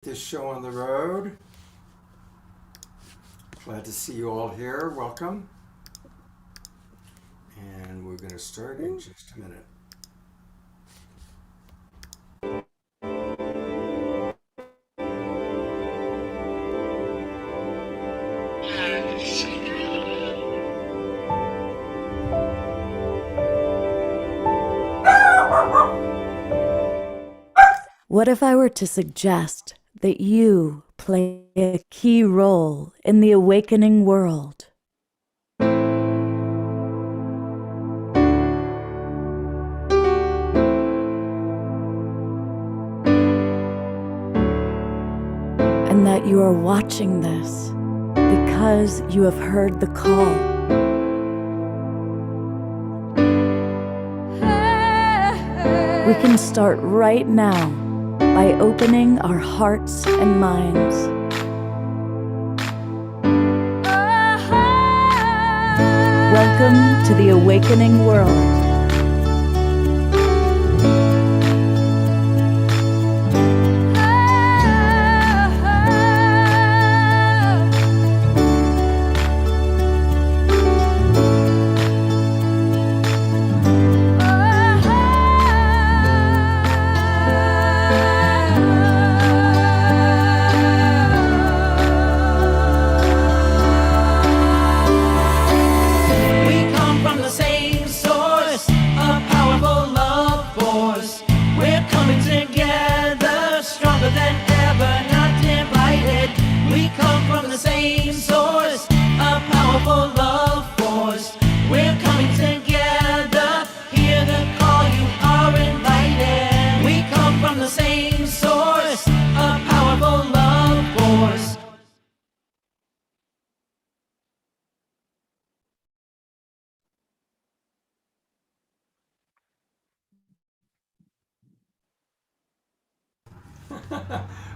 This show on the road. Glad to see you all here. Welcome. And we're going to start in just a minute. What if I were to suggest that you play a key role in the awakening world? And that you are watching this because you have heard the call. We can start right now by opening our hearts and minds. Welcome to the awakening world.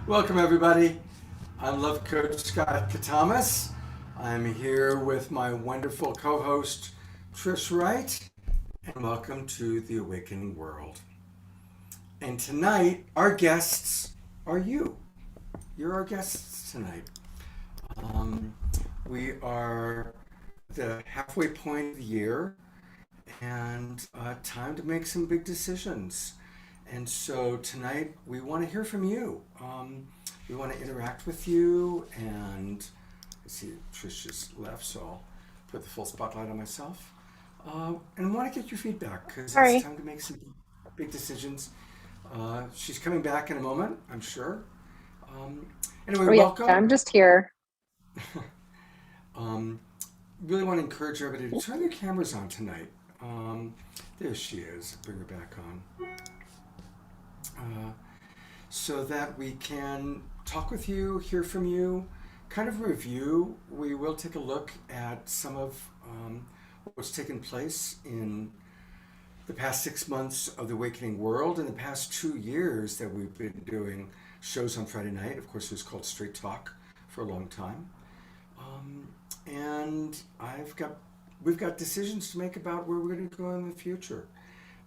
Welcome, everybody. I'm Love Coach Scott Katamas. I'm here with my wonderful co host, Trish Wright, and welcome to the Awakening World. And tonight, our guests are you. You're our guests tonight. We are the halfway point of the year and time to make some big decisions. And so tonight we want to hear from you. We want to interact with you, and I see Trish just left, so I'll put the full spotlight on myself. And want to get your feedback because it's time to make some big decisions. She's coming back in a moment, I'm sure. Anyway, welcome. I'm just here. Really want to encourage everybody to turn their cameras on tonight. There she is. Bring her back on. So that we can talk with you, hear from you, kind of review. We will take a look at some of what's taken place in the past 6 months of the Awakening World and the past 2 years that we've been doing shows on Friday night. Of course, it was called Straight Talk for a long time. And we've got decisions to make about where we're going to go in the future.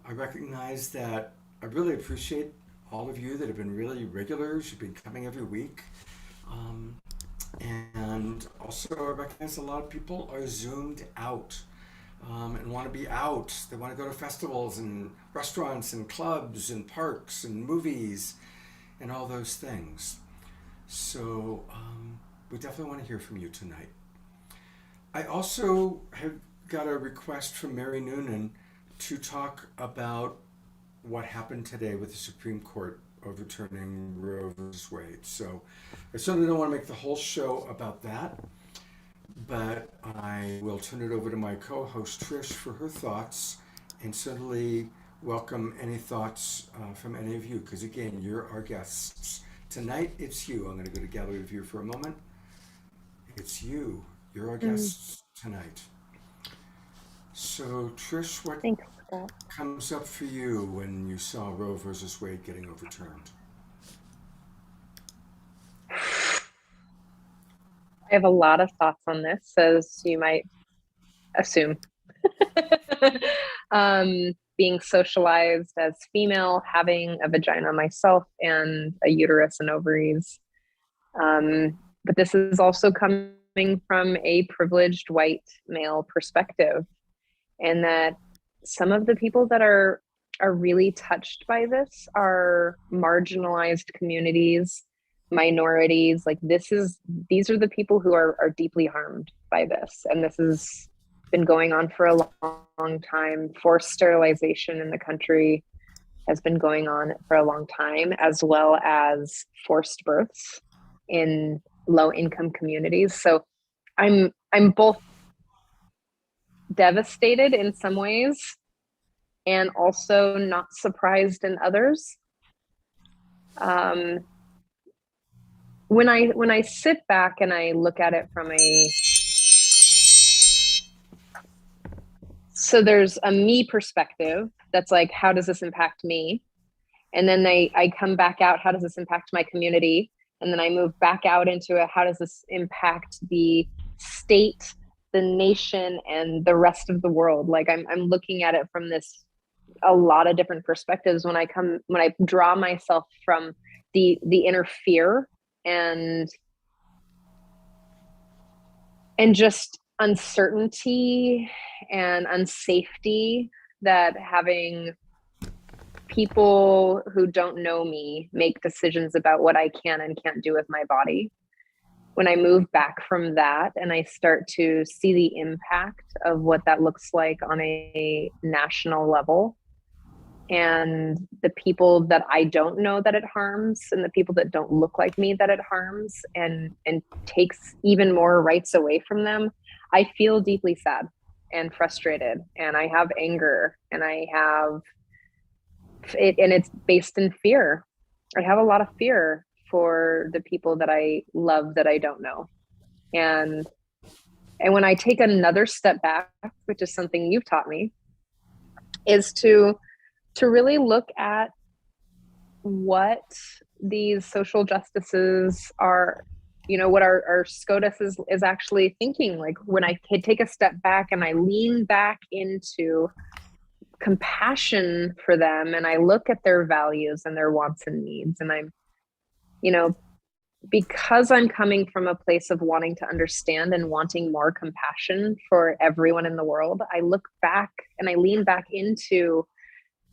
I recognize that I really appreciate all of you that have been really regulars. You've been coming every week. And also I recognize a lot of people are zoomed out and want to be out. They want to go to festivals and restaurants and clubs and parks and movies and all those things. So we definitely want to hear from you tonight. I also have got a request from Mary Noonan to talk about what happened today with the Supreme Court overturning Roe versus Wade. So I certainly don't want to make the whole show about that, but I will turn it over to my co-host Trish for her thoughts, and certainly welcome any thoughts from any of you, because again, you're our guests. Tonight, it's you. I'm going to go to gallery view for a moment. It's you. You're our guests tonight. So Trish, what comes up for you when you saw Roe versus Wade getting overturned? I have a lot of thoughts on this, as you might assume. Being socialized as female, having a vagina myself and a uterus and ovaries, But this is also coming from a privileged white male perspective, and that some of the people that are really touched by this are marginalized communities, minorities. Like these are the people who are deeply harmed by this, and this has been going on for a long time. Forced sterilization in the country has been going on for a long time, as well as forced births in low income communities. So I'm both devastated in some ways and also not surprised in others. Um, when I sit back and I look at it from a, so there's a me perspective that's like, how does this impact me? And then I come back out, how does this impact my community? And then I move back out into how does this impact the state, the nation, and the rest of the world? Like I'm looking at it from this a lot of different perspectives when I draw myself from the inner fear and just uncertainty and unsafety that having people who don't know me make decisions about what I can and can't do with my body. When I move back from that and I start to see the impact of what that looks like on a national level, and the people that I don't know that it harms, and the people that don't look like me that it harms, and takes even more rights away from them, I feel deeply sad and frustrated, and I have anger, and I have it, and it's based in fear. I have a lot of fear for the people that I love that I don't know. And when I take another step back, which is something you've taught me, is to really look at what these social justices are, what our SCOTUS is actually thinking. Like when I take a step back and I lean back into compassion for them and I look at their values and their wants and needs, and I'm, because I'm coming from a place of wanting to understand and wanting more compassion for everyone in the world, I look back and I lean back into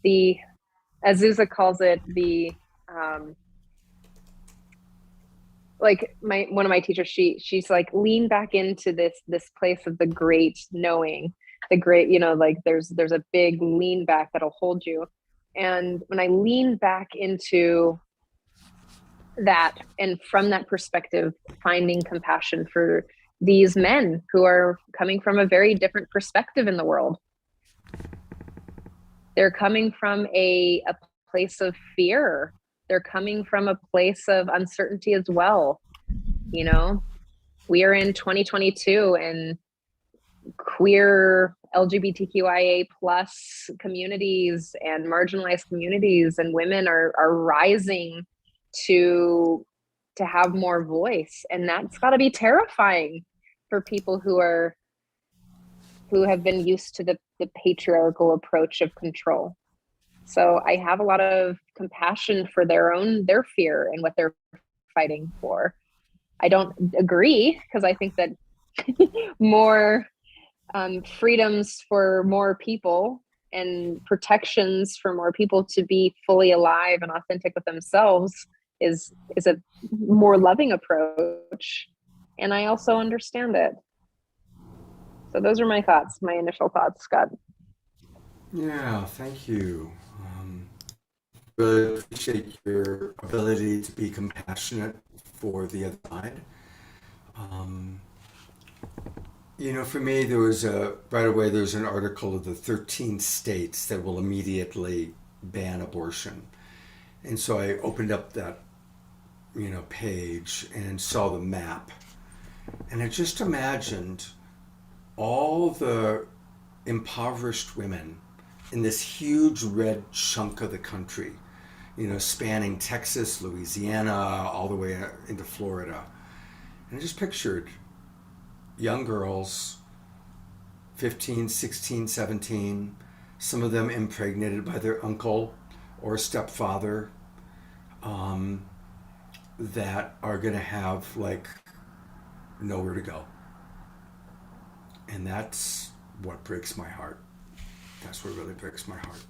the, as Zuza calls it, the like one of my teachers, she's like, lean back into this place of the great knowing, the great, like there's a big lean back that'll hold you. And when I lean back into that, and from that perspective, finding compassion for these men who are coming from a very different perspective in the world. They're coming from a place of fear. They're coming from a place of uncertainty as well. We are in 2022, and queer LGBTQIA plus communities and marginalized communities and women are rising to have more voice. And that's got to be terrifying for people who have been used to the patriarchal approach of control. So I have a lot of compassion for their fear and what they're fighting for. I don't agree, because I think that more freedoms for more people and protections for more people to be fully alive and authentic with themselves is a more loving approach. And I also understand it. So those are my thoughts, my initial thoughts, Scott. Yeah, thank you. Really appreciate your ability to be compassionate for the other side. Um, for me, right away, there was an article of the 13 states that will immediately ban abortion. And so I opened up that, page and saw the map. And I just imagined all the impoverished women in this huge red chunk of the country, spanning Texas, Louisiana, all the way into Florida. And I just pictured young girls, 15, 16, 17, some of them impregnated by their uncle or stepfather, that are going to have like nowhere to go. And that's what breaks my heart. That's what really breaks my heart.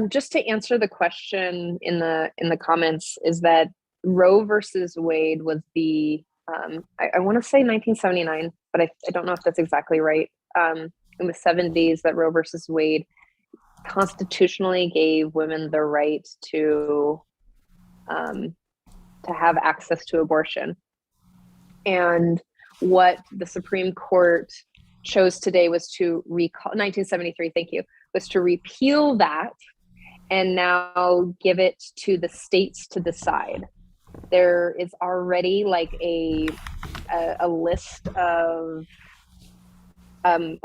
Just to answer the question in the comments, is that Roe versus Wade was the I want to say 1979, but I don't know if that's exactly right. In the 70s, that Roe versus Wade constitutionally gave women the right to have access to abortion. And what the Supreme Court chose today was to recall 1973. Thank you. Was to repeal that and now give it to the states to decide. There is already like a list of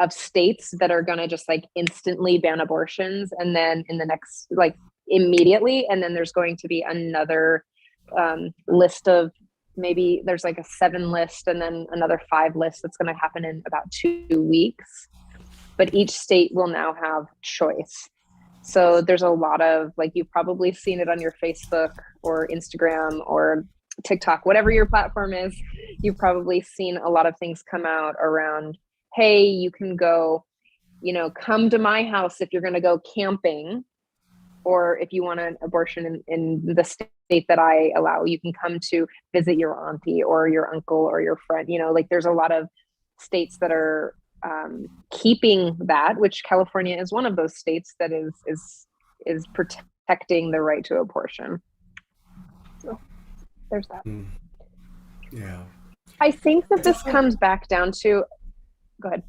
states that are going to just like instantly ban abortions, and then in the next like immediately, and then there's going to be another list of, maybe there's like a 7 list and then another 5 list that's going to happen in about 2 weeks. But each state will now have choice. So there's a lot of, like, you've probably seen it on your Facebook or Instagram or TikTok, whatever your platform is, you've probably seen a lot of things come out around, hey, you can go, come to my house if you're going to go camping, or if you want an abortion in the state that I allow, you can come to visit your auntie or your uncle or your friend. Like there's a lot of states that are keeping that, which California is one of those states that is protecting the right to abortion. So there's that. Yeah. I think that this comes back down to, go ahead.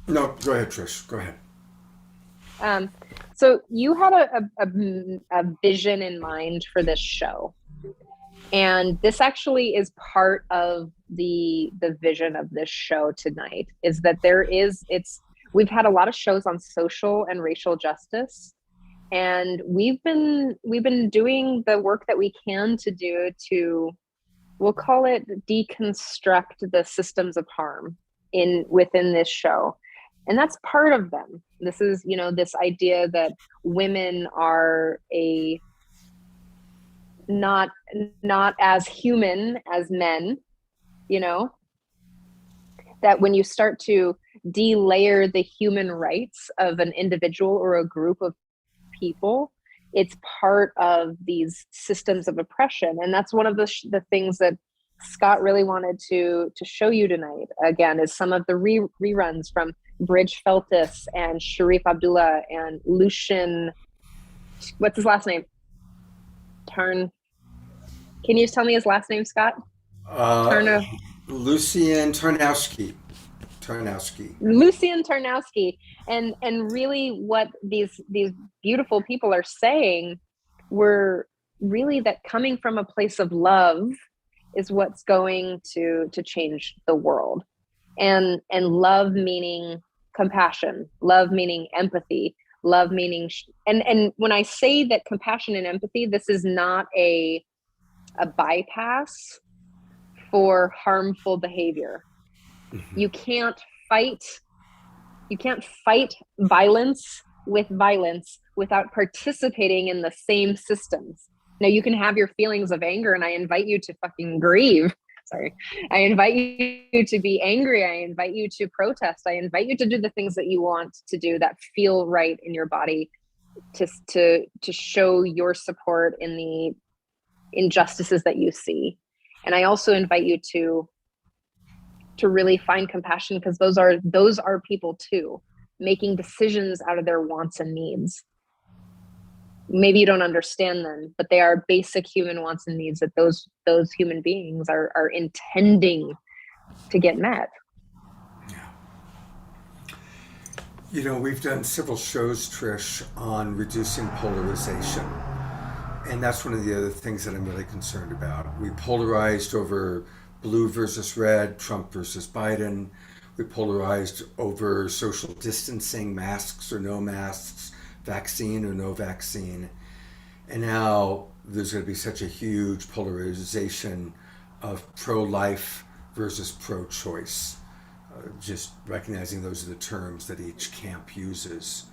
No, go ahead, Trish. Go ahead. So you had a vision in mind for this show, and this actually is part of the vision of this show tonight, is that we've had a lot of shows on social and racial justice, and we've been doing the work that we can to do to, we'll call it, deconstruct the systems of harm within this show. And that's part of them. This is, this idea that women are not as human as men, that when you start to delayer the human rights of an individual or a group of people, it's part of these systems of oppression. And that's one of the things that Scott really wanted to show you tonight, again, is some of the reruns from Bridge Feltis and Sharif Abdullah and Lucian, what's his last name? Can you just tell me his last name, Scott? Lucian Tarnowski. Lucian Tarnowski. And really what these beautiful people are saying were really that coming from a place of love is what's going to change the world. And love meaning compassion, love meaning empathy, love meaning, and when I say that compassion and empathy, this is not a bypass for harmful behavior. Mm-hmm. You can't fight violence with violence without participating in the same systems. Now, you can have your feelings of anger, and I invite you to fucking grieve. Sorry. I invite you to be angry. I invite you to protest. I invite you to do the things that you want to do that feel right in your body, to show your support in the injustices that you see. And I also invite you to really find compassion, because those are people too, making decisions out of their wants and needs. Maybe you don't understand them, but they are basic human wants and needs that those human beings are intending to get met. Yeah. We've done several shows, Trish, on reducing polarization. And that's one of the other things that I'm really concerned about. We polarized over blue versus red, Trump versus Biden. We polarized over social distancing, masks or no masks, vaccine or no vaccine. And now there's going to be such a huge polarization of pro-life versus pro-choice. Just recognizing those are the terms that each camp uses.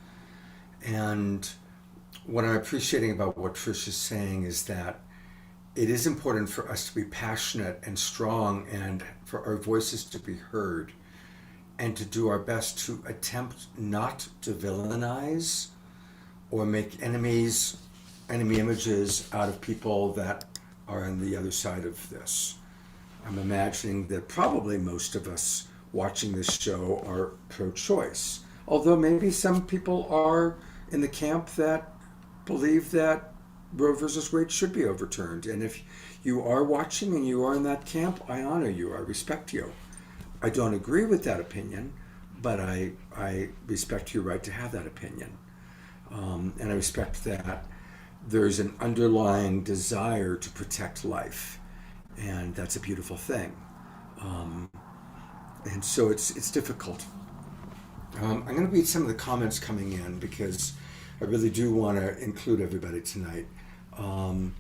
And what I'm appreciating about what Trish is saying is that it is important for us to be passionate and strong and for our voices to be heard and to do our best to attempt not to villainize or make enemy images out of people that are on the other side of this. I'm imagining that probably most of us watching this show are pro choice. Although maybe some people are in the camp that believe that Roe versus Wade should be overturned. And if you are watching and you are in that camp, I honor you, I respect you. I don't agree with that opinion, but I respect your right to have that opinion. And I respect that there's an underlying desire to protect life. And that's a beautiful thing. Um, and so it's difficult. I'm going to read some of the comments coming in because I really do want to include everybody tonight. Um,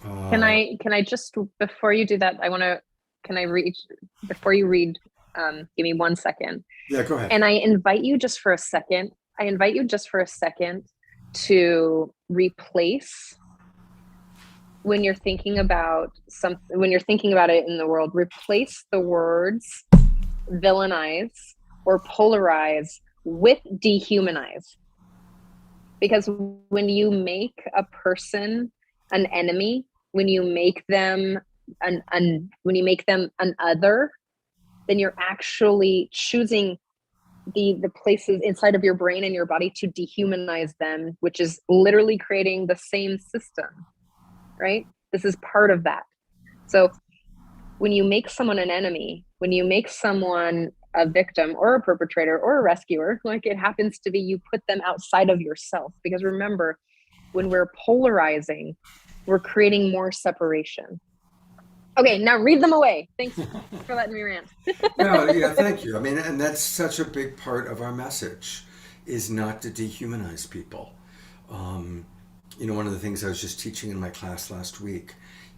Can I just, before you do that, can I read, before you read, give me 1 second. yeah, go ahead. And I invite you just for a second, to replace, when you're thinking about it in the world, replace the words villainize or polarize with dehumanize. Because when you make a person an enemy, when you make them an other, then you're actually choosing the places inside of your brain and your body to dehumanize them, which is literally creating the same system, right? This is part of that. So when you make someone an enemy, when you make someone a victim or a perpetrator or a rescuer, like it happens to be, you put them outside of yourself. Because remember, when we're polarizing, we're creating more separation. Okay, now read them away. Thanks for letting me rant. No, yeah, thank you. I mean, and that's such a big part of our message is not to dehumanize people. Um, one of the things I was just teaching in my class last week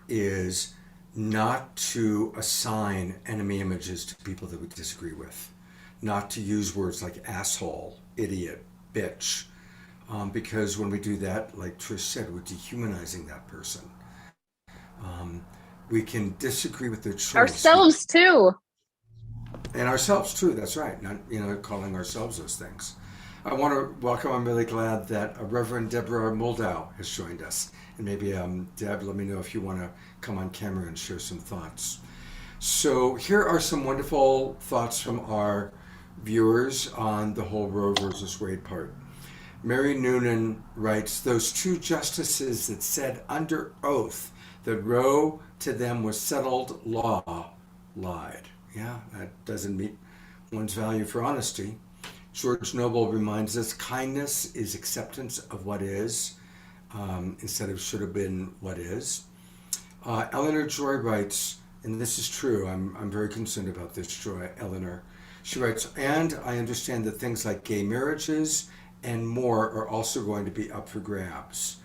is not to assign enemy images to people that we disagree with, not to use words like asshole, idiot, bitch, because when we do that, like Trish said, we're dehumanizing that person. Um, we can disagree with their choice. Ourselves too. And ourselves too, that's right. Not, calling ourselves those things. I want to welcome, I'm really glad that Reverend Deborah Moldow has joined us. And maybe, Deb, let me know if you want to come on camera and share some thoughts. So here are some wonderful thoughts from our viewers on the whole Roe versus Wade part. Mary Noonan writes, those two justices that said under oath that Roe to them was settled law lied. Yeah, that doesn't meet one's value for honesty. George Noble reminds us kindness is acceptance of what is, instead of should have been what is. Eleanor Joy writes, and this is true, I'm very concerned about this, Joy, Eleanor. She writes, and I understand that things like gay marriages and more are also going to be up for grabs.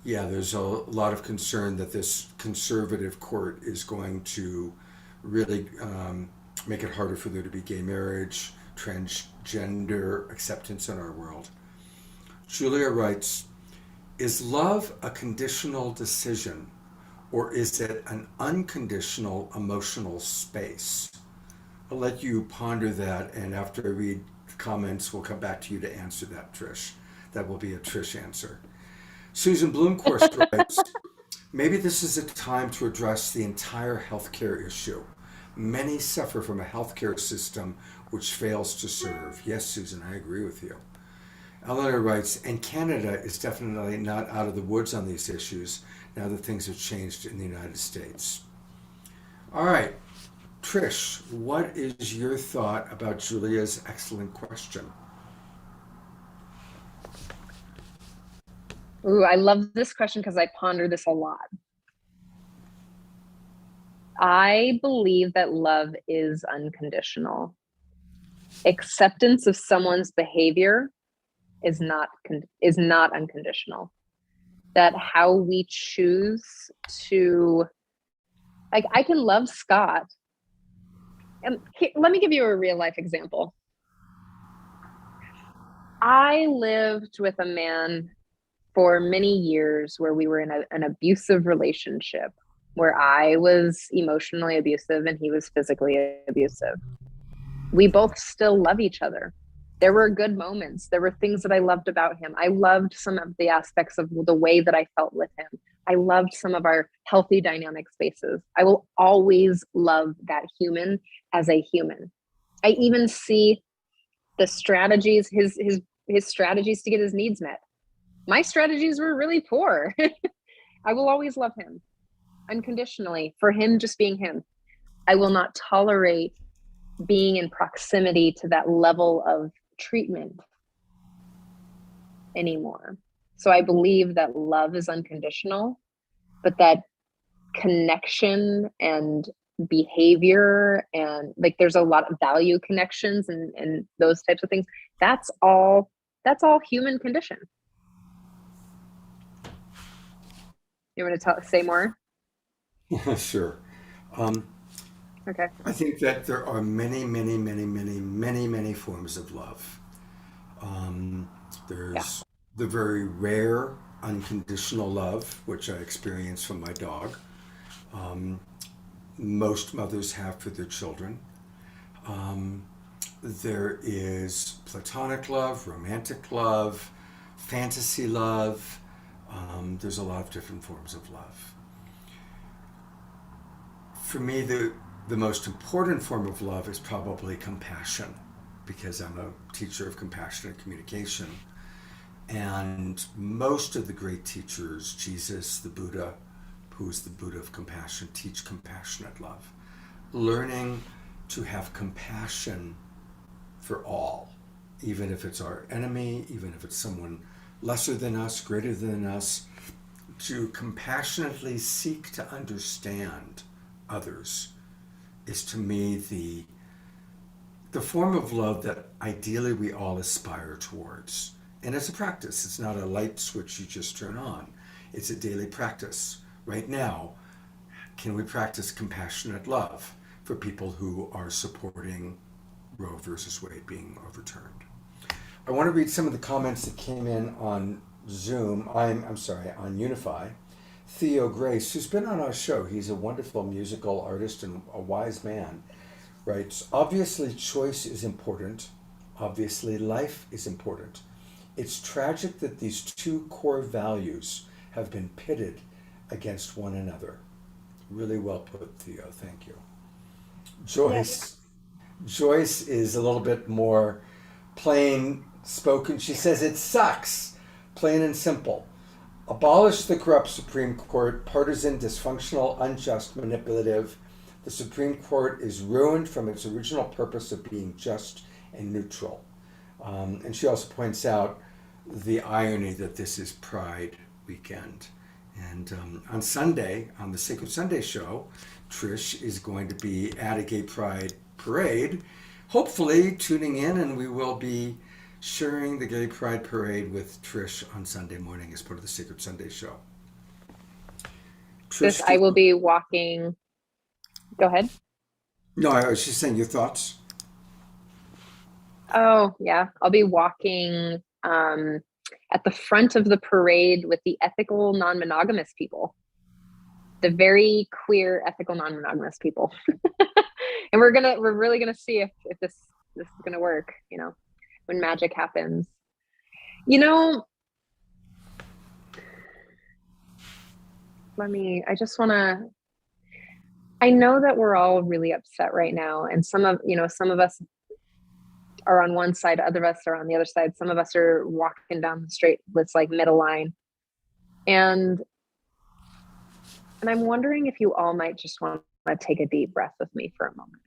Yeah, there's a lot of concern that this conservative court is going to really make it harder for there to be gay marriage, transgender acceptance in our world. Julia writes, is love a conditional decision or is it an unconditional emotional space? I'll let you ponder that, and after I read the comments, we'll come back to you to answer that, Trish. That will be a Trish answer. Susan Bloomquist writes, maybe this is a time to address the entire healthcare issue. Many suffer from a healthcare system which fails to serve. Yes, Susan, I agree with you. Eleanor writes, and Canada is definitely not out of the woods on these issues now that things have changed in the United States. All right, Trish, what is your thought about Julia's excellent question? Ooh, I love this question because I ponder this a lot. I believe that love is unconditional. Acceptance of someone's behavior is not unconditional. That how we choose to, like, I can love Scott. And let me give you a real life example. I lived with a man for many years where we were in an abusive relationship, where I was emotionally abusive and he was physically abusive. We both still love each other. There were good moments. There were things that I loved about him. I loved some of the aspects of the way that I felt with him. I loved some of our healthy dynamic spaces. I will always love that human as a human. I even see the strategies, his strategies to get his needs met. My strategies were really poor. I will always love him unconditionally for him just being him. I will not tolerate being in proximity to that level of treatment anymore. So I believe that love is unconditional, but that connection and behavior and like there's a lot of value connections and those types of things. That's all human condition. You want to say more? Sure. Um, Okay. I think that there are many, many, many, many, many, many forms of love. Um, Yeah. there's the very rare unconditional love, which I experience from my dog. Um, Most mothers have for their children. Um, there is platonic love, romantic love, fantasy love. There's a lot of different forms of love. For me, the most important form of love is probably compassion, because I'm a teacher of compassionate communication. And most of the great teachers, Jesus, the Buddha, who is the Buddha of compassion, teach compassionate love. Learning to have compassion for all, even if it's our enemy, even if it's someone lesser than us, greater than us, to compassionately seek to understand others is to me the form of love that ideally we all aspire towards. And it's a practice. It's not a light switch you just turn on. It's a daily practice. Right now, can we practice compassionate love for people who are supporting Roe versus Wade being overturned? I want to read some of the comments that came in on Zoom. I'm sorry, on Unify. Theo Grace, who's been on our show, he's a wonderful musical artist and a wise man, writes, obviously choice is important. Obviously life is important. It's tragic that these two core values have been pitted against one another. Really well put, Theo. Thank you. Yes. Joyce is a little bit more plain spoken. She says it sucks, plain and simple. Abolish the corrupt Supreme Court, partisan, dysfunctional, unjust, manipulative. The Supreme Court is ruined from its original purpose of being just and neutral. And she also points out the irony that this is Pride weekend. And on Sunday, on the Sacred Sunday show, Trish is going to be at a gay pride parade, hopefully tuning in, and we will be sharing the gay pride parade with Trish on Sunday morning as part of the Sacred Sunday show. Trish, I will be walking. Go ahead. No, I was just saying your thoughts. Oh, yeah. I'll be walking at the front of the parade with the ethical non-monogamous people, the very queer ethical non-monogamous people. And we're really gonna see if this is gonna work, when magic happens. I know that we're all really upset right now, and some of us are on one side, other of us are on the other side. Some of us are walking down the straight, this like middle line. And I'm wondering if you all might just want to take a deep breath with me for a moment,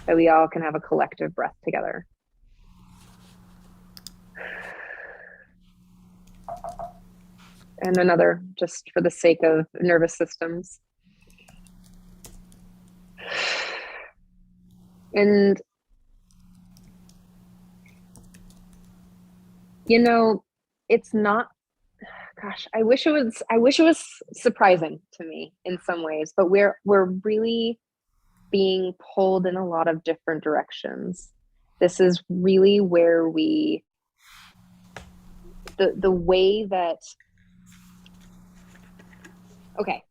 that we all can have a collective breath together. And another, just for the sake of nervous systems. And it's not, gosh, I wish it was surprising to me in some ways, but we're really being pulled in a lot of different directions. This is really where the way that Okay.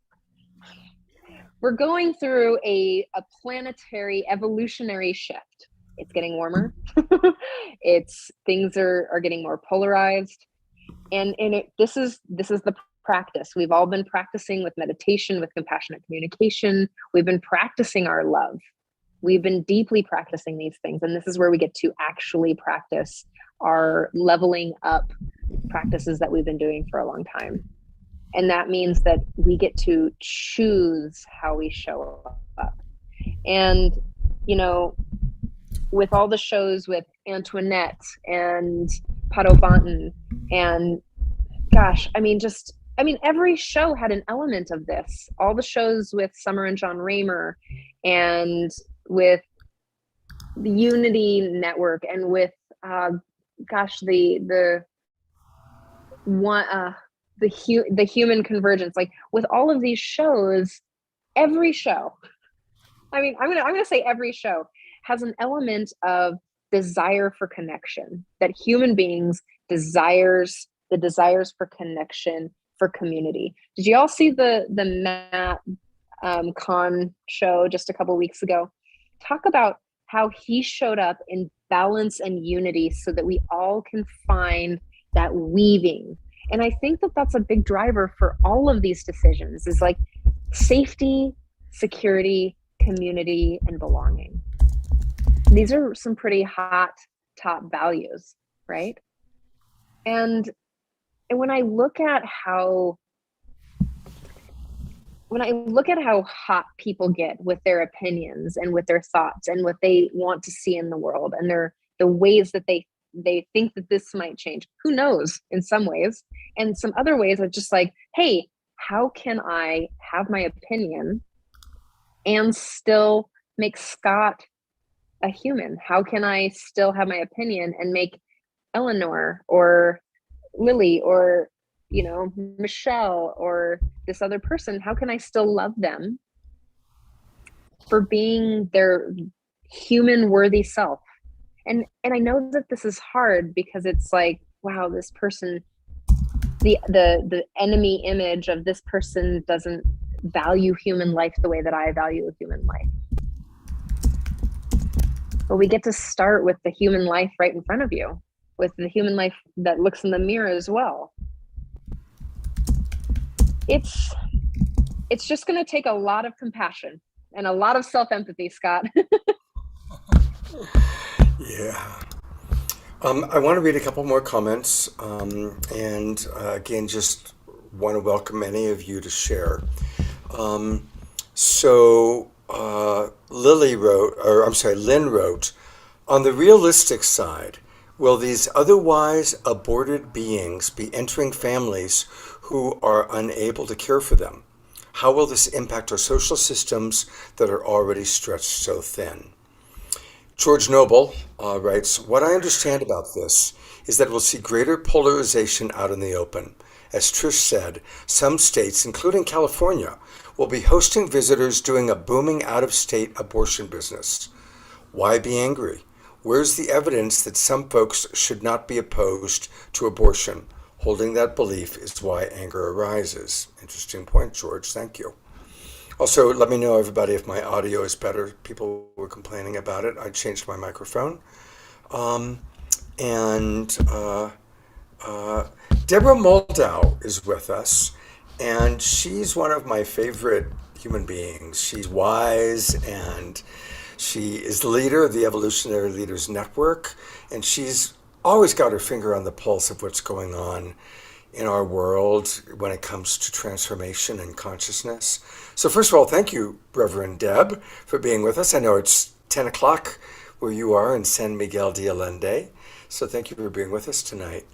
We're going through a planetary evolutionary shift. It's getting warmer. Things are getting more polarized. And this is the practice. We've all been practicing with meditation, with compassionate communication. We've been practicing our love. We've been deeply practicing these things. And this is where we get to actually practice our leveling up practices that we've been doing for a long time. And that means that we get to choose how we show up. And, you know, with all the shows with Antoinette and Padobantan and gosh, every show had an element of this. All the shows with Summer and John Raymer and with the Unity Network and with the one the human convergence, like with all of these shows, every show, I'm gonna say every show has an element of desire for connection, that human beings desires for connection, for community. Did you all see the Matt Kahn show just a couple weeks ago? Talk about how he showed up in balance and unity so that we all can find that weaving. And I think that that's a big driver for all of these decisions, is like safety, security, community, and belonging. These are some pretty hot top values, right? And when I look at how hot people get with their opinions and with their thoughts and what they want to see in the world, and the ways that they think that this might change, who knows, in some ways, and some other ways are just like, hey, how can I have my opinion and still make Scott a human? How can I still have my opinion and make Eleanor or Lily or, Michelle or this other person, how can I still love them for being their human worthy self? And I know that this is hard because it's like, wow, this person, the enemy image of this person doesn't value human life the way that I value human life. But we get to start with the human life right in front of you, with the human life that looks in the mirror as well. It's just going to take a lot of compassion and a lot of self-empathy, Scott. Yeah. I want to read a couple more comments, and again, just want to welcome any of you to share. Lynn wrote, on the realistic side, will these otherwise aborted beings be entering families who are unable to care for them? How will this impact our social systems that are already stretched so thin? George Noble writes, what I understand about this is that we'll see greater polarization out in the open. As Trish said, some states, including California, will be hosting visitors doing a booming out-of-state abortion business. Why be angry? Where's the evidence that some folks should not be opposed to abortion? Holding that belief is why anger arises. Interesting point, George. Thank you. Also, let me know, everybody, if my audio is better. People were complaining about it. I changed my microphone. Deborah Moldau is with us, and she's one of my favorite human beings. She's wise, and she is the leader of the Evolutionary Leaders Network, and she's always got her finger on the pulse of what's going on in our world when it comes to transformation and consciousness. So first of all, thank you, Reverend Deb, for being with us. I know it's 10 o'clock where you are in San Miguel de Allende, so thank you for being with us tonight.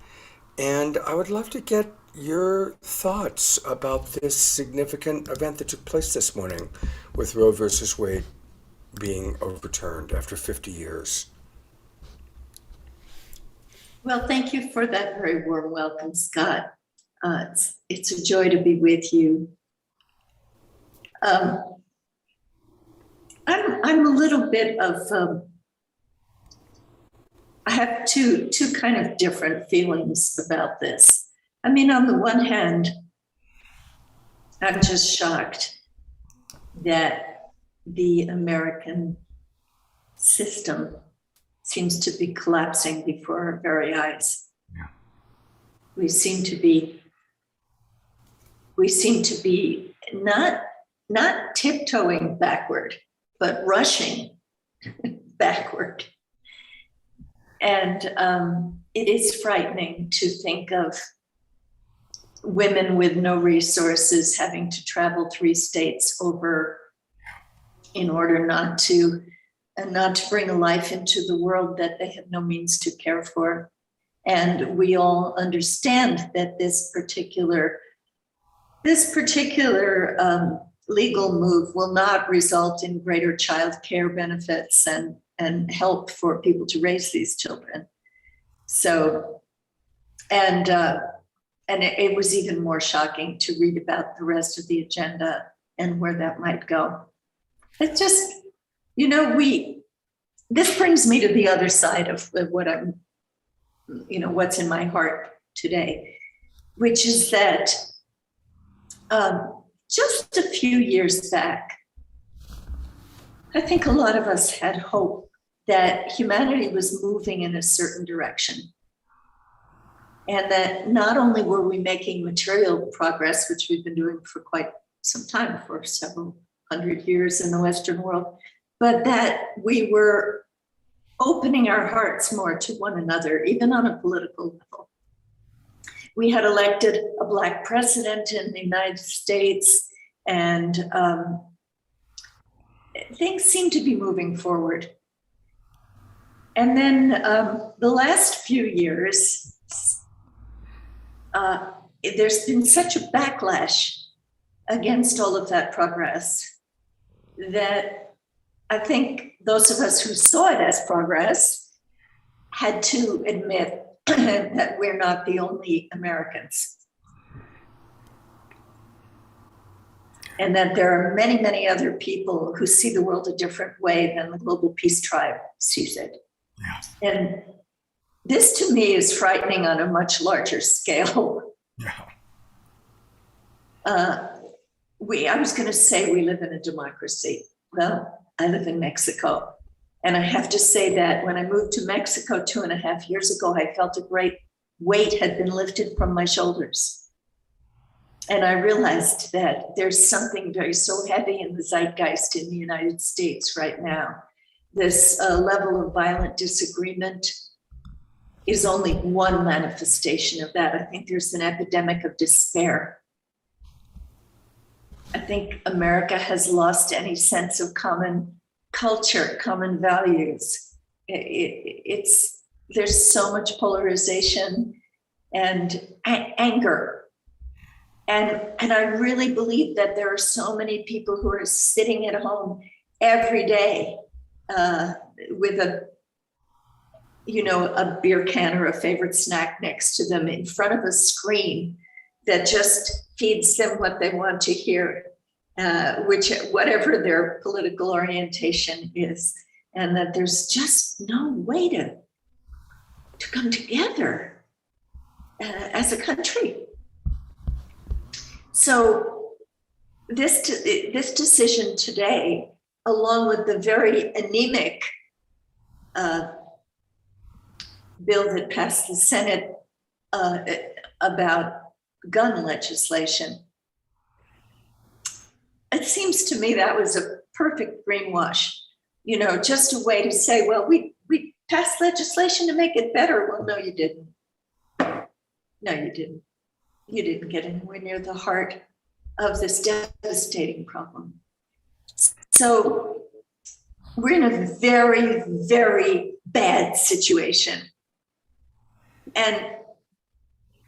And I would love to get your thoughts about this significant event that took place this morning with Roe versus Wade being overturned after 50 years. Well, thank you for that very warm welcome, Scott. It's a joy to be with you. I'm a little bit of, I have two kind of different feelings about this. I mean, on the one hand, I'm just shocked that the American system seems to be collapsing before our very eyes. Yeah. We seem to be not tiptoeing backward, but rushing backward. And it is frightening to think of women with no resources having to travel 3 states over in order not to bring a life into the world that they have no means to care for. And we all understand that this particular legal move will not result in greater child care benefits and help for people to raise these children. So, and it was even more shocking to read about the rest of the agenda and where that might go. It just, this brings me to the other side of what I'm, what's in my heart today, which is that just a few years back, I think a lot of us had hope that humanity was moving in a certain direction. And that not only were we making material progress, which we've been doing for quite some time, for several hundred years in the Western world, but that we were opening our hearts more to one another, even on a political level. We had elected a Black president in the United States, and things seem to be moving forward. And then the last few years, there's been such a backlash against all of that progress that I think those of us who saw it as progress had to admit that we're not the only Americans. And that there are many, many other people who see the world a different way than the Global Peace Tribe sees it. Yeah. And this to me is frightening on a much larger scale. Yeah. I was going to say we live in a democracy. Well, I live in Mexico. And I have to say that when I moved to Mexico 2.5 years ago, I felt a great weight had been lifted from my shoulders. And I realized that there's something very so heavy in the zeitgeist in the United States right now. This level of violent disagreement is only one manifestation of that. I think there's an epidemic of despair. I think America has lost any sense of common culture, common values. There's so much polarization and anger. And I really believe that there are so many people who are sitting at home every day with a beer can or a favorite snack next to them in front of a screen that just feeds them what they want to hear, whatever their political orientation is, and that there's just no way to come together as a country. So this decision today, along with the very anemic bill that passed the Senate about gun legislation, it seems to me that was a perfect greenwash, just a way to say, well, we passed legislation to make it better. Well, no, you didn't. No, you didn't. You didn't get anywhere near the heart of this devastating problem. So we're in a very, very bad situation. And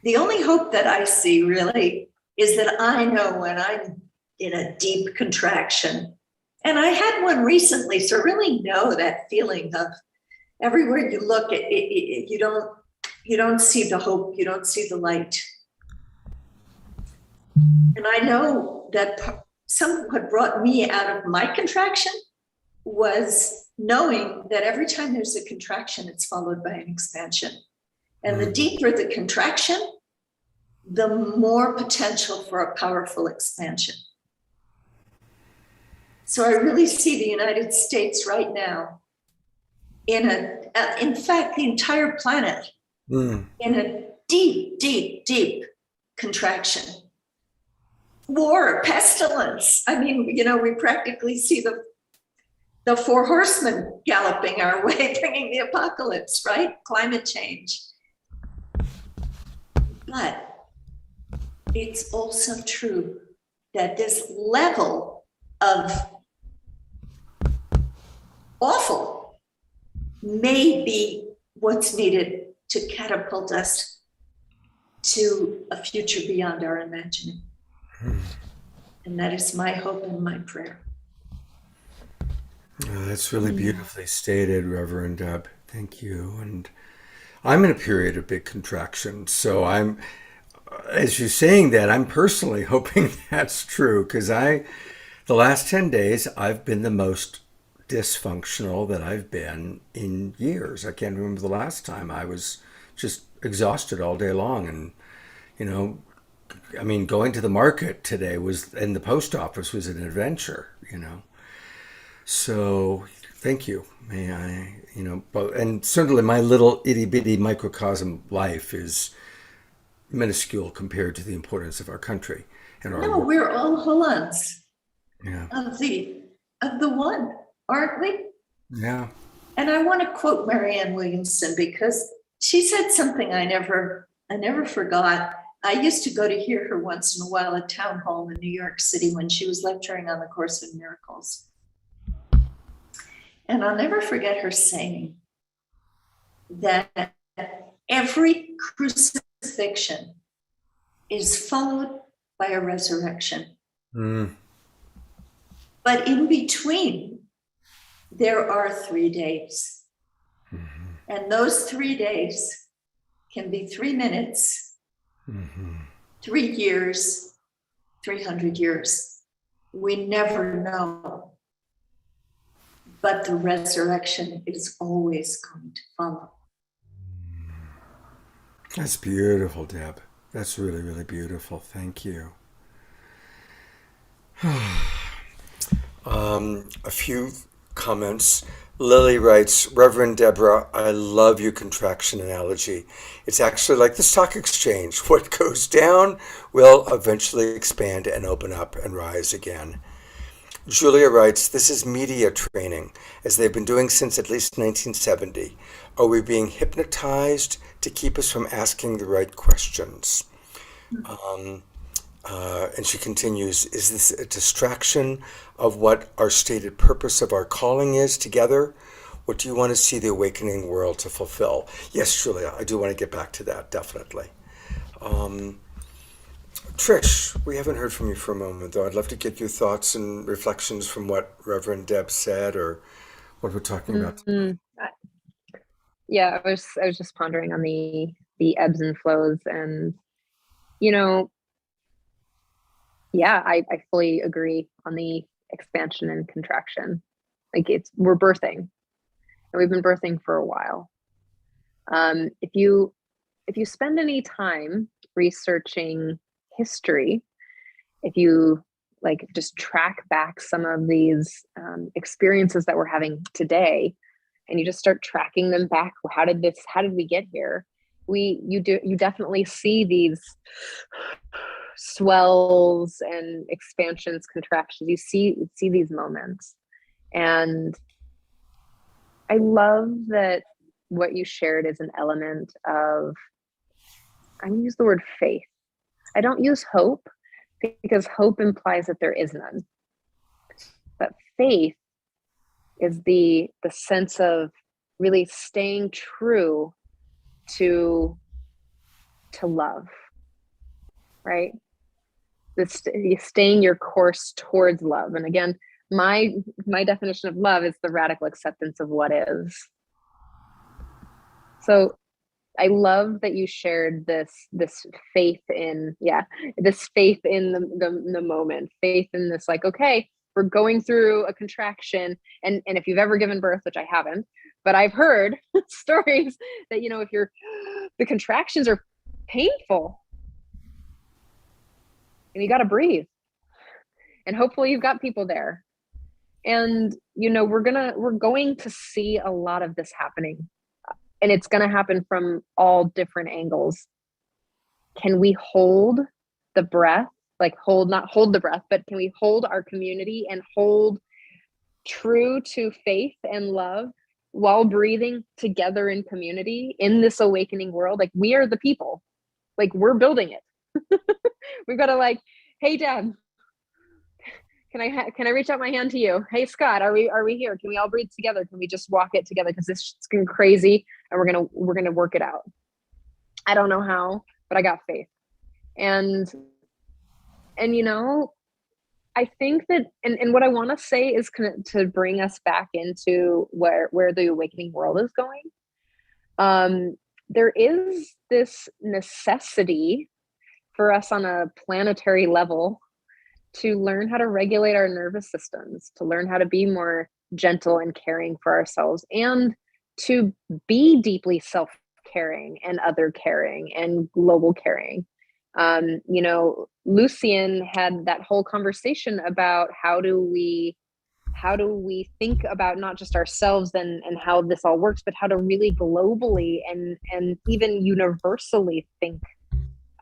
the only hope that I see really is that I know when I'm in a deep contraction, and I had one recently, so I really know that feeling of everywhere you look, you don't see the hope, you don't see the light. And I know that what brought me out of my contraction was knowing that every time there's a contraction, it's followed by an expansion. And the deeper the contraction, the more potential for a powerful expansion. So I really see the United States right now in fact, the entire planet in a deep, deep, deep contraction. War, pestilence. I mean, we practically see the four horsemen galloping our way, bringing the apocalypse, right? Climate change. But it's also true that this level of awful may be what's needed to catapult us to a future beyond our imagining. And that is my hope and my prayer. Oh, that's really beautifully stated, Reverend Deb. Thank you. And I'm in a period of big contraction. So as you're saying that, I'm personally hoping that's true, because the last 10 days, I've been the most dysfunctional that I've been in years. I can't remember the last time. I was just exhausted all day long. And, going to the market today and the post office was an adventure, So thank you. May I, and certainly my little itty bitty microcosm life is minuscule compared to the importance of our country and our No, work. we're all Hollands Yeah. of the one, aren't we? Yeah. And I want to quote Marianne Williamson, because she said something I never forgot. I used to go to hear her once in a while at Town Hall in New York City when she was lecturing on the Course in Miracles. And I'll never forget her saying that every crucifixion is followed by a resurrection. But in between, there are 3 days. And those 3 days can be 3 minutes, 3 years, 300 years. We never know. But the resurrection is always going to follow. That's beautiful, Deb. That's really, really beautiful. Thank you. A few comments. Lily writes, Reverend Deborah, I love your contraction analogy. It's actually like the stock exchange. What goes down will eventually expand and open up and rise again. Julia writes, this is media training, as they've been doing since at least 1970. Are we being hypnotized to keep us from asking the right questions? And she continues, is this a distraction of what our stated purpose of our calling is together? What do you want to see the awakening world to fulfill? Yes, Julia, I do want to get back to that, definitely. Trish, we haven't heard from you for a moment, though. I'd love to get your thoughts and reflections from what Reverend Deb said or what we're talking about tonight. Yeah, I was just pondering on the ebbs and flows, and I fully agree on the expansion and contraction. Like we're birthing, and we've been birthing for a while. If you spend any time researching history, if you just track back some of these experiences that we're having today, and you just start tracking them back, how did we get here? You definitely see these swells and expansions, contractions. You see these moments. And I love that what you shared is an element of, I'm going to use the word faith. I don't use hope, because hope implies that there is none. But faith is the sense of really staying true to love, right? Staying your course towards love. And again, my definition of love is the radical acceptance of what is. So I love that you shared this faith in, this faith in the moment, faith in this, okay, we're going through a contraction. And if you've ever given birth, which I haven't, but I've heard stories that, if the contractions are painful, and you got to breathe. And hopefully you've got people there. And, you know, we're going to see a lot of this happening, and it's going to happen from all different angles. Can we hold the breath, like not hold the breath, but can we hold our community and hold true to faith and love while breathing together in community in this awakening world? Like, we are the people, like, we're building it. We've got to, like, hey, Dad, can I reach out my hand to you? Hey, Scott, are we here? Can we all breathe together? Can we just walk it together? Because this shit's getting crazy, and we're gonna work it out. I don't know how, but I got faith. And you know, I think that, and what I want to say is to bring us back into where the awakening world is going. There is this necessity for us on a planetary level to learn how to regulate our nervous systems, to learn how to be more gentle and caring for ourselves, and to be deeply self-caring and other caring and global caring. You know, Lucian had that whole conversation about how do we think about not just ourselves and how this all works, but how to really globally and even universally think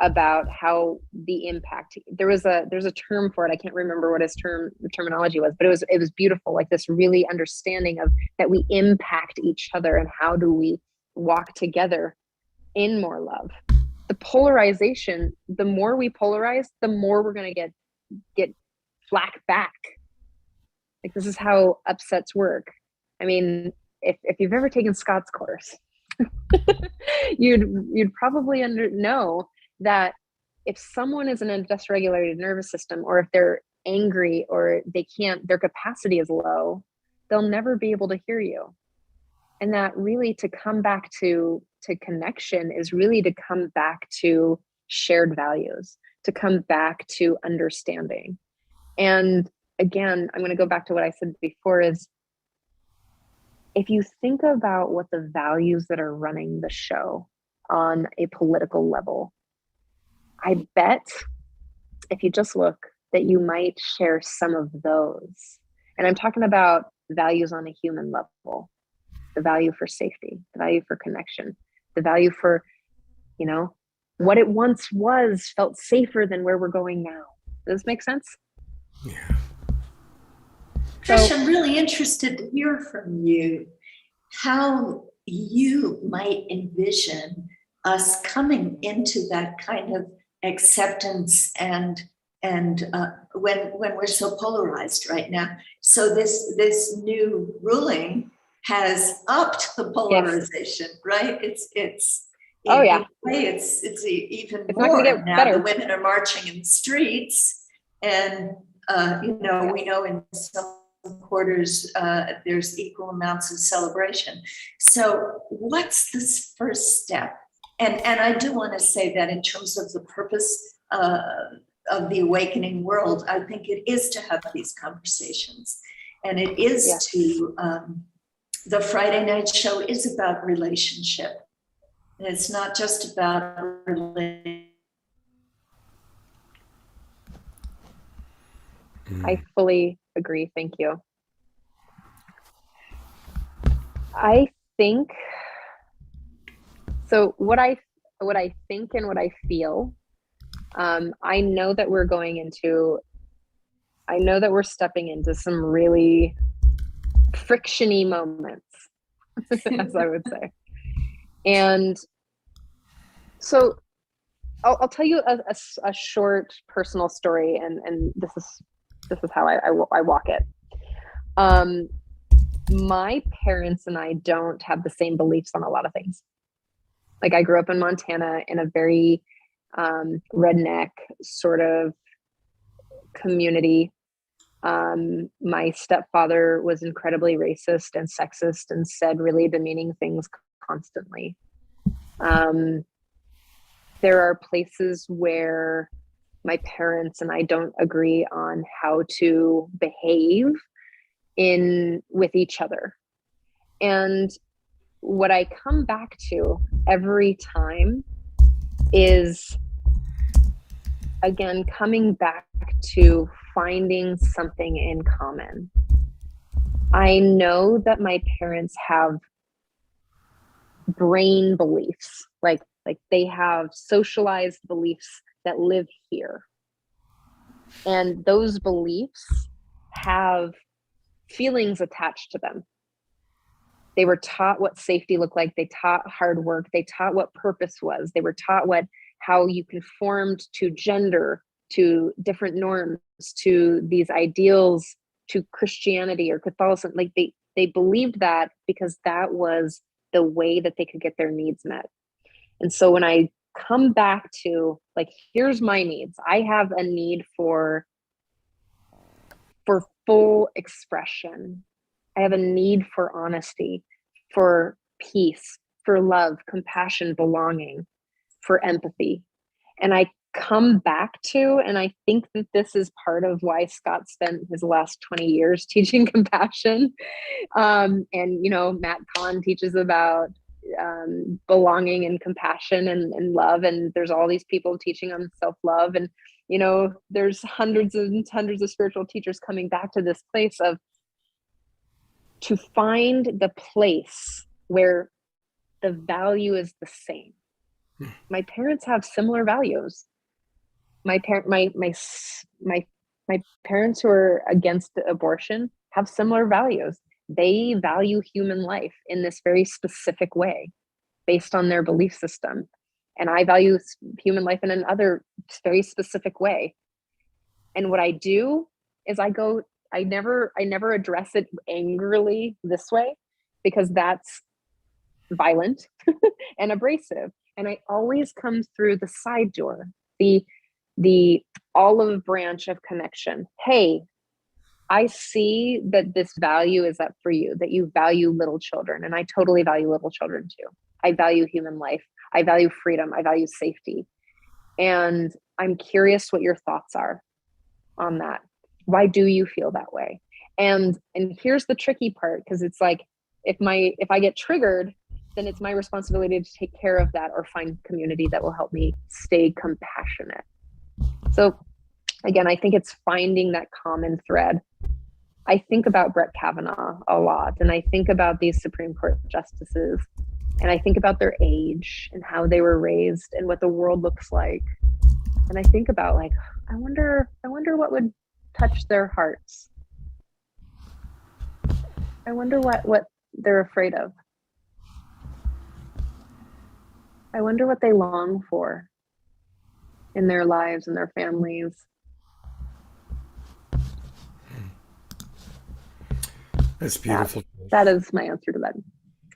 about how the impact. There's a term for it. I can't remember what the terminology was, but it was beautiful. Like this really understanding of that we impact each other, and how do we walk together in more love. The polarization, the more we polarize, the more we're going to get flack back. Like, this is how upsets work. I mean, if you've ever taken Scott's course, you'd probably know that if someone is in a dysregulated nervous system, or if they're angry, or their capacity is low, they'll never be able to hear you. And that really, to come back to connection is really to come back to shared values, to come back to understanding. And again, I'm going to go back to what I said before, is if you think about what the values that are running the show on a political level, I bet if you just look that you might share some of those. And I'm talking about values on a human level, the value for safety, the value for connection, the value for, you know, what it once was felt safer than where we're going now. Does this make sense? Yeah. Trish, I'm really interested to hear from you how you might envision us coming into that kind of acceptance and when we're so polarized right now. So this new ruling has upped the polarization, yes. Right? It's oh yeah. In a way, it's even it's more not now. Better. The women are marching in the streets, and you know, yes. We know in some quarters there's equal amounts of celebration. So what's this first step? And I do want to say that in terms of the purpose of the awakening world, I think it is to have these conversations, and it is yes. to the Friday night show is about relationship, and it's not just about I fully agree. Thank you. I think so. What I think and what I feel, I know that we're stepping into some really frictiony moments, as I would say. And so I'll tell you a short personal story, and this is how I walk it. My parents and I don't have the same beliefs on a lot of things. Like, I grew up in Montana in a very redneck sort of community. My stepfather was incredibly racist and sexist and said really demeaning things constantly. There are places where my parents and I don't agree on how to behave with each other. And what I come back to every time is again, coming back to finding something in common. I know that my parents have brain beliefs, like they have socialized beliefs that live here. And those beliefs have feelings attached to them. They were taught what safety looked like. They taught hard work. They taught what purpose was. They were taught how you conformed to gender, to different norms, to these ideals, to Christianity or Catholicism. Like they believed that because that was the way that they could get their needs met. And so when I come back to, like, here's my needs. I have a need for full expression. I have a need for honesty, for peace, for love, compassion, belonging, for empathy. And I come back to, and I think that this is part of why Scott spent his last 20 years teaching compassion. And, Matt Kahn teaches about belonging and compassion and love. And there's all these people teaching on self-love. And, there's hundreds and hundreds of spiritual teachers coming back to this place of, to find the place where the value is the same. My parents have similar values. My parents who are against abortion have similar values. They value human life in this very specific way based on their belief system. And I value human life in another very specific way. And what I do is I never address it angrily this way, because that's violent and abrasive. And I always come through the side door, the olive branch of connection. Hey, I see that this value is up for you, that you value little children. And I totally value little children too. I value human life. I value freedom. I value safety. And I'm curious what your thoughts are on that. Why do you feel that way? And here's the tricky part, because it's like, if I get triggered, then it's my responsibility to take care of that or find community that will help me stay compassionate. So again, I think it's finding that common thread. I think about Brett Kavanaugh a lot, and I think about these Supreme Court justices, and I think about their age and how they were raised and what the world looks like. And I think about, like, I wonder what would touch their hearts. I wonder what they're afraid of. I wonder what they long for in their lives and their families. That's beautiful. That is my answer to that.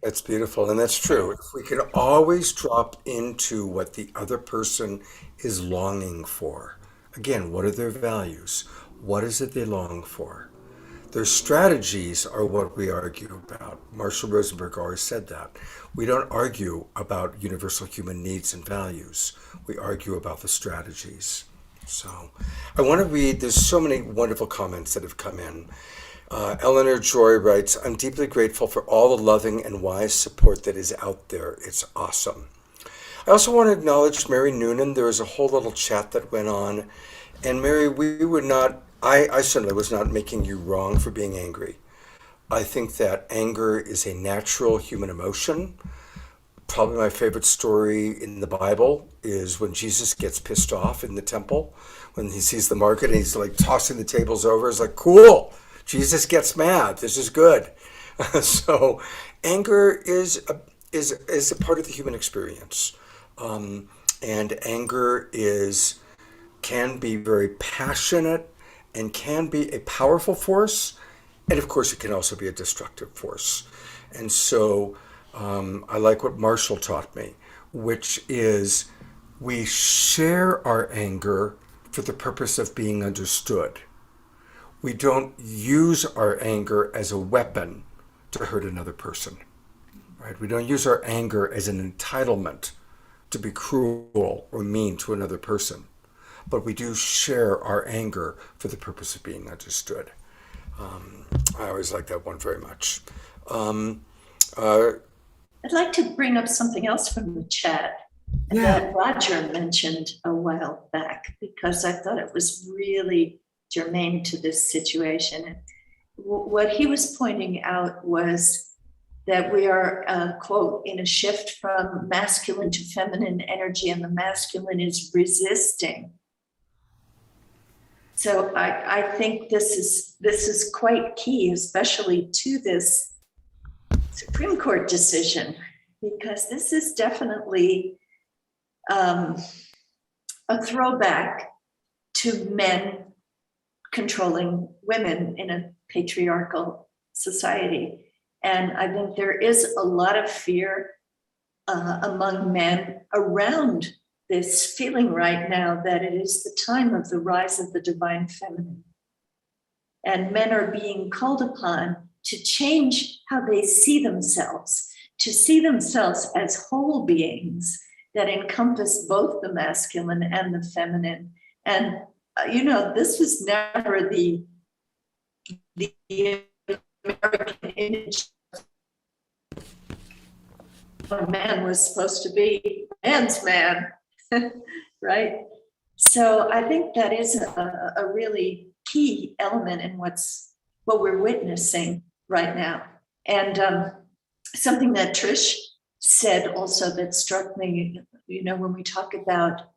That's beautiful, and that's true. If we can always drop into what the other person is longing for. Again, what are their values? What is it they long for? Their strategies are what we argue about. Marshall Rosenberg always said that. We don't argue about universal human needs and values. We argue about the strategies. So I want to read, there's so many wonderful comments that have come in. Eleanor Joy writes, I'm deeply grateful for all the loving and wise support that is out there. It's awesome. I also want to acknowledge Mary Noonan. There was a whole little chat that went on. And Mary, I certainly was not making you wrong for being angry. I think that anger is a natural human emotion. Probably my favorite story in the Bible is when Jesus gets pissed off in the temple, when he sees the market and he's like tossing the tables over. It's like, cool. Jesus gets mad. This is good. So anger is a part of the human experience. And anger can be very passionate and can be a powerful force. And of course, it can also be a destructive force. And so I like what Marshall taught me, which is we share our anger for the purpose of being understood. We don't use our anger as a weapon to hurt another person, right? We don't use our anger as an entitlement to be cruel or mean to another person, but we do share our anger for the purpose of being understood. I always like that one very much. I'd like to bring up something else from the chat. Yeah. that Roger mentioned a while back, because I thought it was really germane to this situation. And what he was pointing out was that we are, quote, in a shift from masculine to feminine energy, and the masculine is resisting. So I think this is quite key, especially to this Supreme Court decision, because this is definitely a throwback to men controlling women in a patriarchal society. And I think there is a lot of fear among men around this feeling right now that it is the time of the rise of the divine feminine. And men are being called upon to change how they see themselves, to see themselves as whole beings that encompass both the masculine and the feminine. And, this was never the American image. A man was supposed to be man's man, right? So I think that is a really key element in what we're witnessing right now. And something that Trish said also that struck me, when we talk about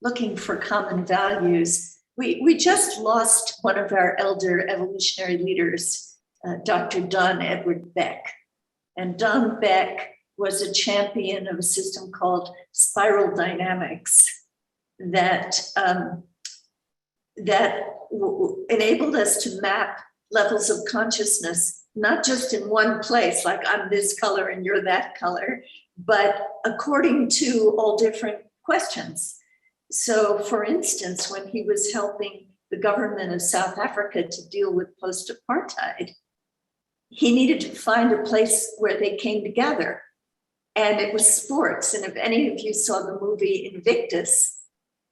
looking for common values, we just lost one of our elder evolutionary leaders, Dr. Don Edward Beck. And Don Beck was a champion of a system called spiral dynamics that enabled us to map levels of consciousness, not just in one place, like I'm this color and you're that color, but according to all different questions. So, for instance, when he was helping the government of South Africa to deal with post-apartheid, he needed to find a place where they came together. And it was sports. And if any of you saw the movie Invictus,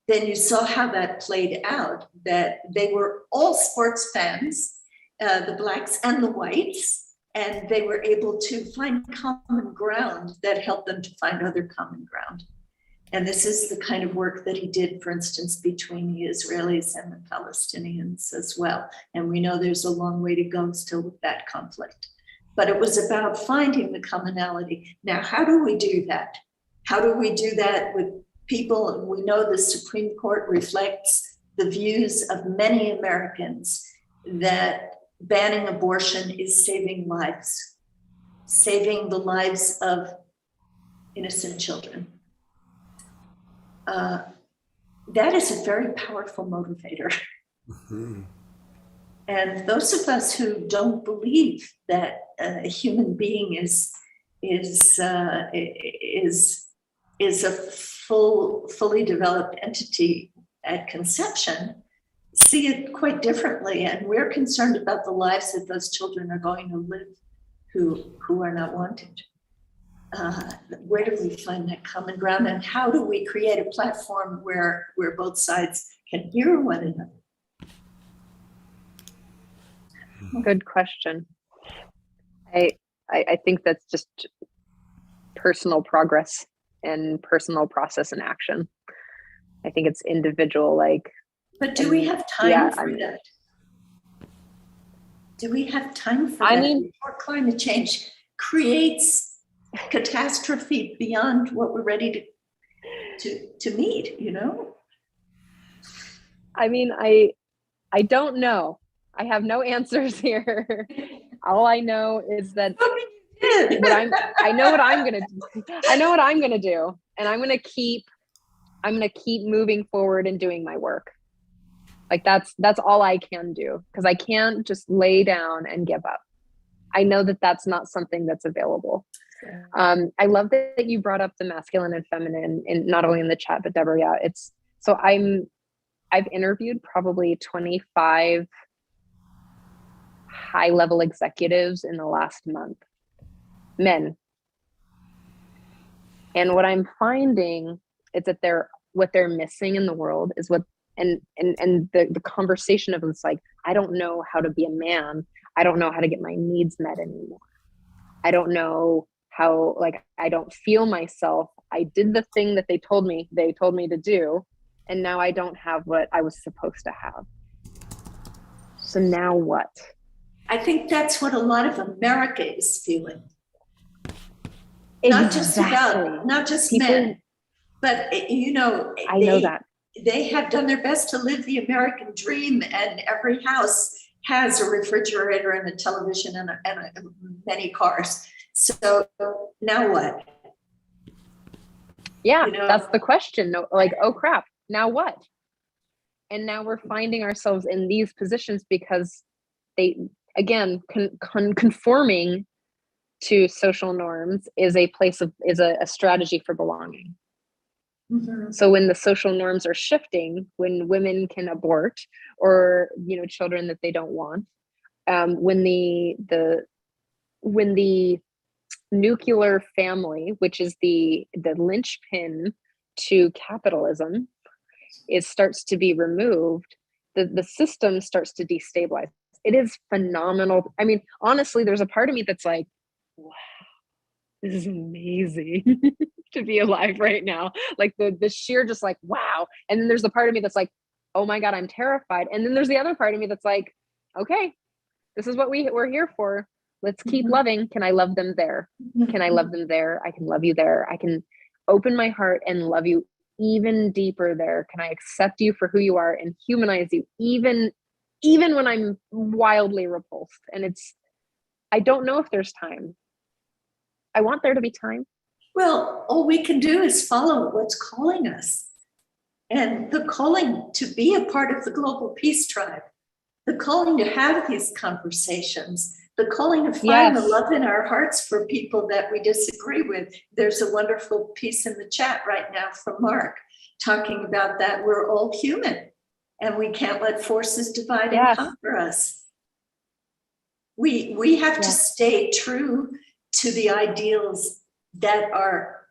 then you saw how that played out, that they were all sports fans, the blacks and the whites, and they were able to find common ground that helped them to find other common ground. And this is the kind of work that he did, for instance, between the Israelis and the Palestinians as well. And we know there's a long way to go still with that conflict. But it was about finding the commonality. Now, how do we do that? How do we do that with people? And we know the Supreme Court reflects the views of many Americans that banning abortion is saving lives, saving the lives of innocent children. That is a very powerful motivator. Mm-hmm. And those of us who don't believe that a human being is a fully developed entity at conception see it quite differently, and we're concerned about the lives that those children are going to live who are not wanted. Where do we find that common ground, and how do we create a platform where both sides can hear one another? Good question. I think that's just personal progress and personal process and action. I think it's individual, But do we have time for that? Do we have time for that? Before climate change creates catastrophe beyond what we're ready to meet, I don't know. I have no answers here. All I know is that I know what I'm gonna do. I know what I'm gonna do, and I'm gonna keep moving forward and doing my work. That's all I can do, because I can't just lay down and give up. I know that that's not something that's available. I love that you brought up the masculine and feminine, and not only in the chat, but Deborah, yeah, it's so I've interviewed probably 25 high-level executives in the last month, men. And what I'm finding is that what they're missing in the world is the conversation of it's like, I don't know how to be a man. I don't know how to get my needs met anymore. I don't know how, I don't feel myself I did the thing that they told me to do, and now I don't have what I was supposed to have. So now what? I think that's what a lot of America is feeling. Not just People, men, but I know that. They have done their best to live the American dream, and every house has a refrigerator and a television and many cars. So now what? Yeah, that's the question. Like, oh crap, now what? And now we're finding ourselves in these positions because they, again, conforming to social norms is a strategy for belonging. Mm-hmm. So when the social norms are shifting, when women can abort, or children that they don't want, when the nuclear family, which is the linchpin to capitalism, starts to be removed, the system starts to destabilize. It is phenomenal. I mean, honestly, there's a part of me that's like, wow, this is amazing to be alive right now. Like the sheer just like, wow. And then there's a part of me that's like, oh my God, I'm terrified. And then there's the other part of me that's like, okay, this is what we're here for. Let's keep loving. Can I love them there? Can I love them there? I can love you there. I can open my heart and love you even deeper there. Can I accept you for who you are and humanize you even when I'm wildly repulsed? And I don't know if there's time. I want there to be time. Well, all we can do is follow what's calling us. And the calling to be a part of the global peace tribe, the calling to have these conversations, the calling to find the love in our hearts for people that we disagree with. There's a wonderful piece in the chat right now from Mark talking about that we're all human and we can't let forces divide and conquer us. We have to stay true to the ideals that are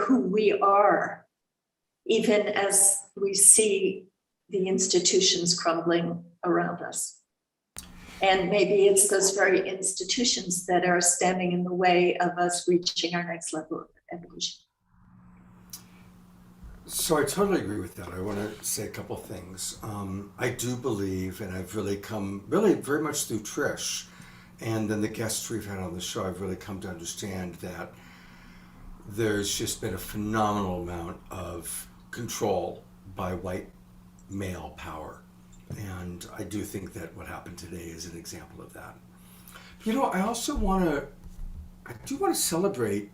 who we are, even as we see the institutions crumbling around us. And maybe it's those very institutions that are standing in the way of us reaching our next level of evolution. So I totally agree with that. I want to say a couple things. I do believe, and I've really come very much through Trish, and then the guests we've had on the show, I've really come to understand that there's just been a phenomenal amount of control by white male power. And I do think that what happened today is an example of that. I also want to celebrate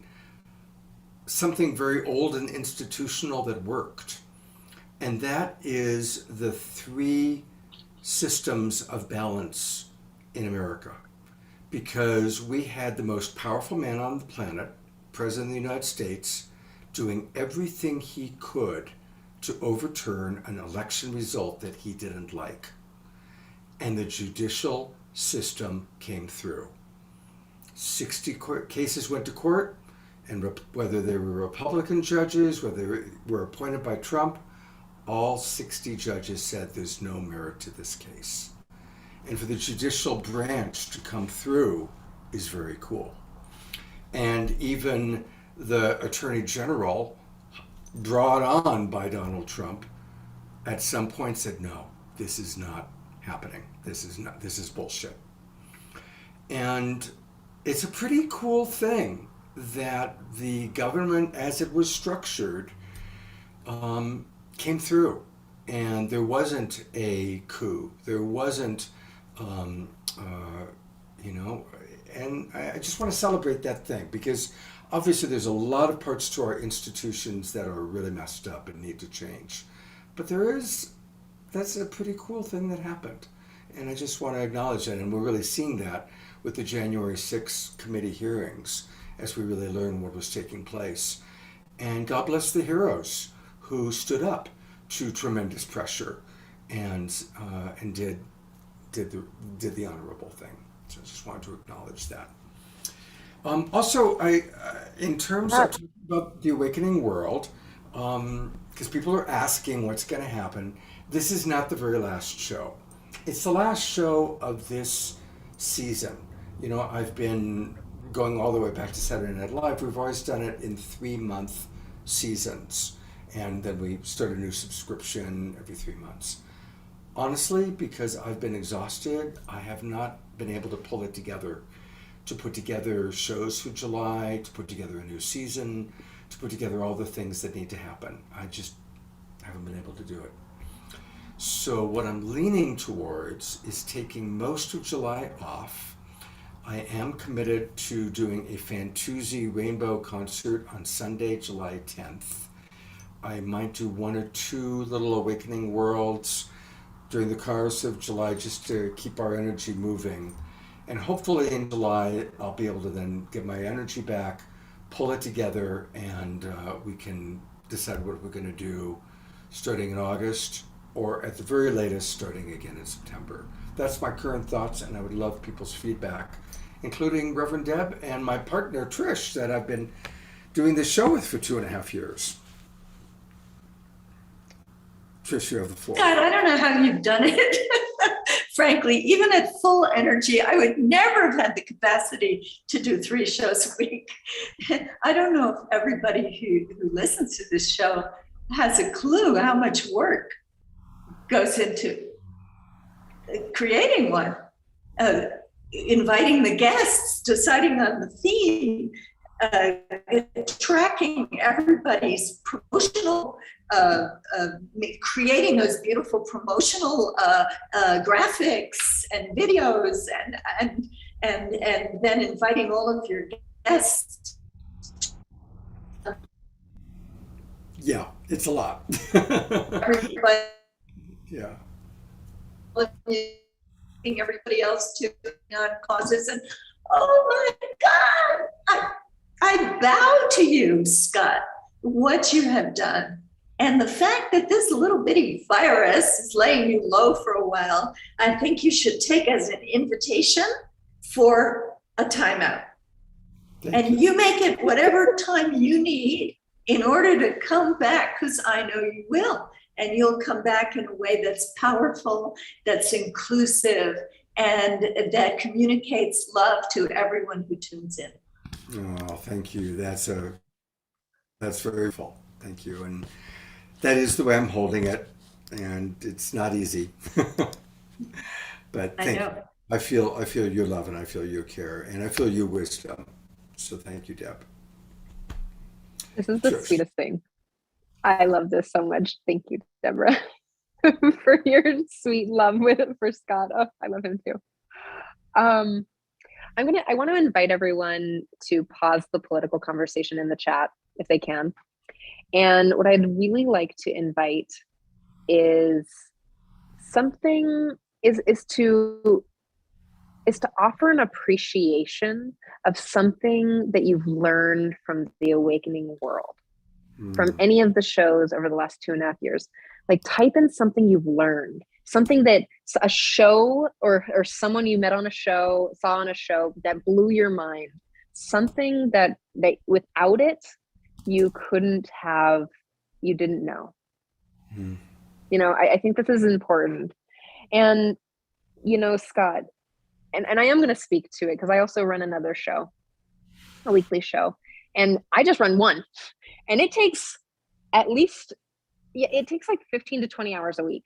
something very old and institutional that worked. And that is the 3 systems of balance in America. Because we had the most powerful man on the planet, President of the United States, doing everything he could to overturn an election result that he didn't like. And the judicial system came through. 60 cases went to court, and whether they were Republican judges, whether they were appointed by Trump, all 60 judges said there's no merit to this case. And for the judicial branch to come through is very cool. And even the Attorney General, brought on by Donald Trump, at some point said, no, this is not happening. This is bullshit. And it's a pretty cool thing that the government, as it was structured, came through. And there wasn't a coup. There wasn't, and I just want to celebrate that thing, because obviously there's a lot of parts to our institutions that are really messed up and need to change. But that's a pretty cool thing that happened. And I just want to acknowledge that. And we're really seeing that with the January 6th committee hearings as we really learn what was taking place. And God bless the heroes who stood up to tremendous pressure and did the honorable thing. So I just wanted to acknowledge that. Also, in terms of about the awakening world, because people are asking what's going to happen, this is not the very last show. It's the last show of this season. I've been going all the way back to Saturday Night Live, we've always done it in 3-month seasons. And then we start a new subscription every 3 months. Honestly, because I've been exhausted, I have not been able to pull it together, to put together shows for July, to put together a new season, to put together all the things that need to happen. I just haven't been able to do it. So what I'm leaning towards is taking most of July off. I am committed to doing a Fantuzzi Rainbow concert on Sunday, July 10th. I might do 1 or 2 little awakening worlds during the chorus of July, just to keep our energy moving. And hopefully in July, I'll be able to then get my energy back, pull it together, and we can decide what we're going to do starting in August, or at the very latest, starting again in September. That's my current thoughts, and I would love people's feedback, including Reverend Deb and my partner, Trish, that I've been doing this show with for 2.5 years. Trish, you have the floor. God, I don't know how you've done it. Frankly, even at full energy, I would never have had the capacity to do 3 shows a week. I don't know if everybody who listens to this show has a clue how much work goes into creating one, inviting the guests, deciding on the theme, tracking everybody's promotional, creating those beautiful promotional graphics and videos, and then inviting all of your guests. Yeah, it's a lot. Everybody, Yeah. everybody else to causes, and oh my God, I bow to you, Scott, what you have done. And the fact that this little bitty virus is laying you low for a while, I think you should take as an invitation for a timeout. And you make it whatever time you need in order to come back, because I know you will. And you'll come back in a way that's powerful, that's inclusive, and that communicates love to everyone who tunes in. Oh, thank you. That's very full. Thank you. And that is the way I'm holding it. And it's not easy. But thank you. I feel your love, and I feel your care, and I feel your wisdom. So thank you, Deb. This is the sweetest thing. I love this so much. Thank you, Deborah, for your sweet love for Scott. Oh, I love him too. I want to invite everyone to pause the political conversation in the chat if they can. And what I'd really like to invite is to offer an appreciation of something that you've learned from the awakening world, from any of the shows over the last 2.5 years. Like, type in something you've learned, something that a show or someone you met on a show, saw on a show that blew your mind, something that without it, you didn't know. You know, I think this is important. And, you know, Scott, and I am going to speak to it because I also run another show, a weekly show, and I just run one, and it takes it takes like 15 to 20 hours a week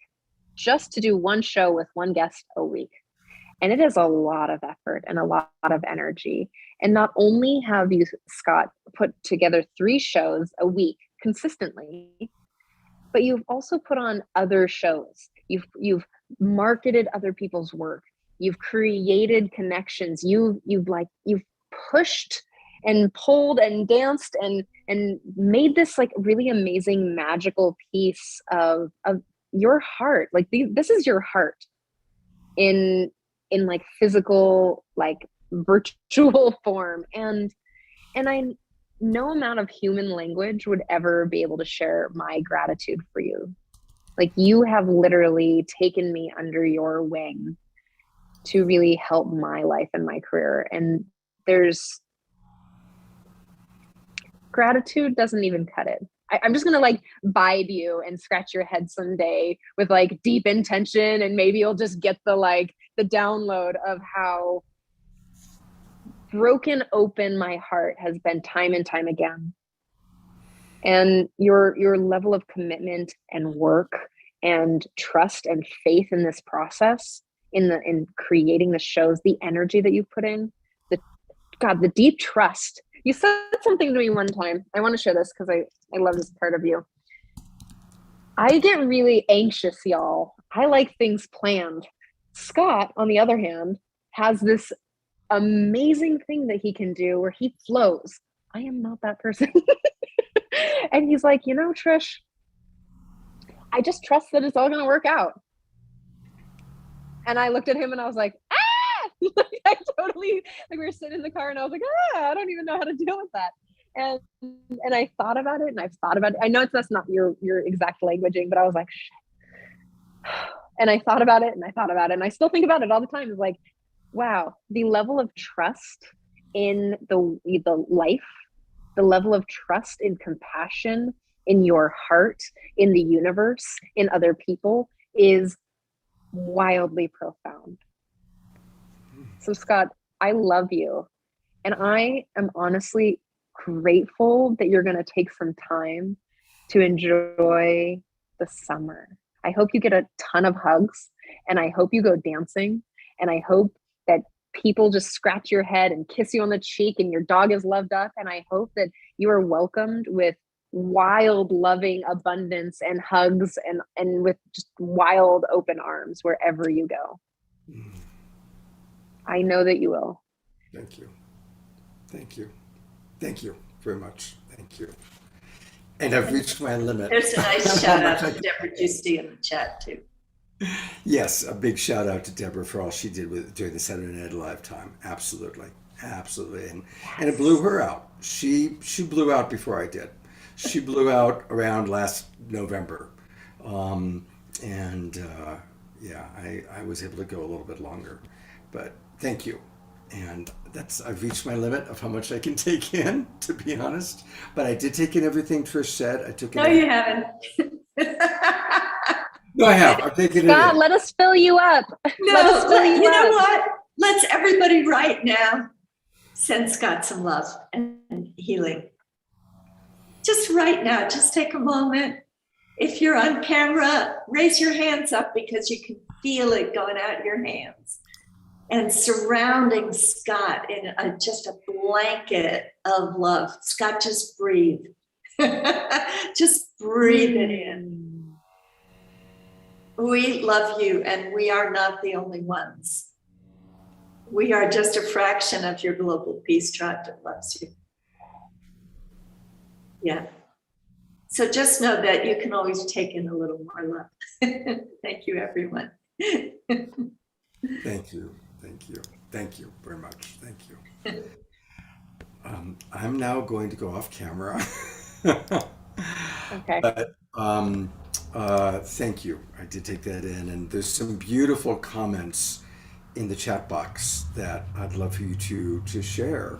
just to do one show with one guest a week. And it is a lot of effort and a lot of energy. And not only have you, Scott, put together 3 shows a week consistently, but you've also put on other shows. You've marketed other people's work. You've created connections. You've pushed and pulled and danced and made this like really amazing magical piece of your heart. Like this is your heart in like physical, like virtual form. And no amount of human language would ever be able to share my gratitude for you. Like, you have literally taken me under your wing to really help my life and my career. And gratitude doesn't even cut it. I'm just gonna like vibe you and scratch your head someday with like deep intention, and maybe you'll just get the download of how broken open my heart has been time and time again. And your level of commitment and work and trust and faith in this process, in creating the shows, the energy that you put in, the deep trust. You said something to me one time. I want to share this because I love this part of you. I get really anxious, y'all. I like things planned. Scott, on the other hand, has this amazing thing that he can do where he flows. I am not that person. And he's like, Trish, I just trust that it's all going to work out. And I looked at him and I was like, I totally, we were sitting in the car and I was like, I don't even know how to deal with that. And I thought about it and I've thought about it. I know that's not your exact languaging, but I was like, shit. And I thought about it and I thought about it. And I still think about it all the time. It's like, wow, the level of trust in the life, the level of trust and compassion in your heart, in the universe, in other people is wildly profound. So Scott, I love you. And I am honestly grateful that you're going to take some time to enjoy the summer. I hope you get a ton of hugs, and I hope you go dancing, and I hope that people just scratch your head and kiss you on the cheek and your dog is loved up. And I hope that you are welcomed with wild, loving abundance and hugs and with just wild open arms wherever you go. I know that you will. Thank you. Thank you. Thank you very much. Thank you. And I've reached my limit. There's a nice shout out to Deborah Giusti in the chat too. Yes, a big shout out to Deborah for all she did during the Saturday Night Live time. Absolutely, absolutely, and it blew her out. She blew out before I did. She blew out around last November, yeah, I was able to go a little bit longer, but thank you. And I've reached my limit of how much I can take in, to be honest. But I did take in everything Trish said. I took in. No, you haven't. No, I have. I've taken Scott, it in. let us fill you up. No, let us fill you know up. what? Let's everybody right now send Scott some love and healing. Just right now, just take a moment. If you're on camera, raise your hands up because you can feel it going out your hands. And surrounding Scott in just a blanket of love. Scott, just breathe. Just breathe it in. We love you, and we are not the only ones. We are just a fraction of your global peace tribe that loves you. Yeah. So just know that you can always take in a little more love. Thank you, everyone. Thank you. Thank you. Thank you very much. Thank you. I'm now going to go off camera. Okay. But thank you. I did take that in, and there's some beautiful comments in the chat box that I'd love for you to share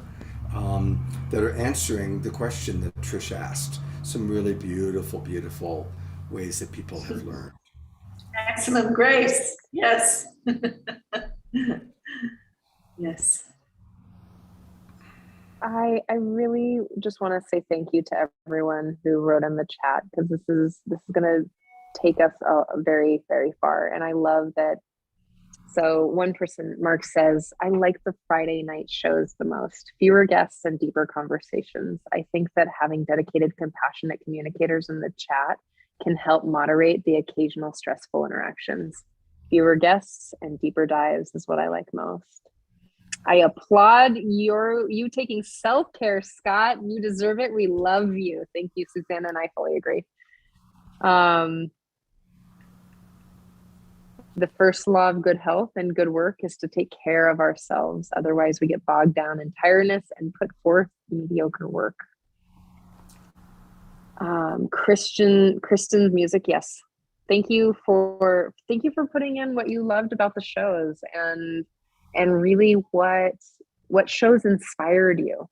that are answering the question that Trish asked. Some really beautiful, beautiful ways that people have learned. Maximum grace. Yes. Yes. I really just want to say thank you to everyone who wrote in the chat, because this is going to take us very, very far. And I love that. So one person, Mark, says, I like the Friday night shows the most. Fewer guests and deeper conversations. I think that having dedicated, compassionate communicators in the chat can help moderate the occasional stressful interactions. Fewer guests and deeper dives is what I like most. I applaud you taking self-care, Scott. You deserve it. We love you. Thank you, Susanna, and I fully agree. The first law of good health and good work is to take care of ourselves. Otherwise, we get bogged down in tiredness and put forth mediocre work. Kristen's music, yes. Thank you for putting in what you loved about the shows and really what shows inspired you.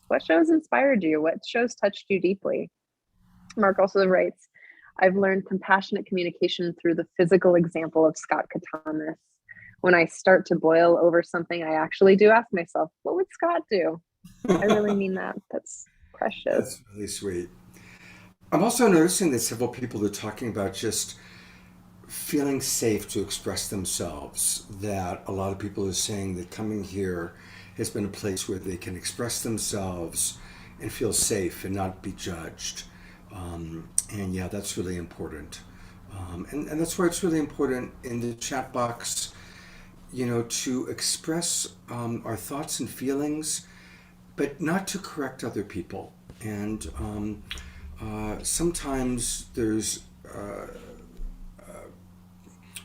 What shows inspired you? What shows touched you deeply? Mark also writes, I've learned compassionate communication through the physical example of Scott Katanis. when I start to boil over something, I actually do ask myself, what would Scott do? I really mean that. That's precious. That's really sweet. I'm also noticing that several people are talking about just feeling safe to express themselves. That a lot of people are saying that coming here has been a place where they can express themselves and feel safe and not be judged. And yeah, that's really important. And that's why it's really important in the chat box, to express our thoughts and feelings, but not to correct other people. And sometimes there's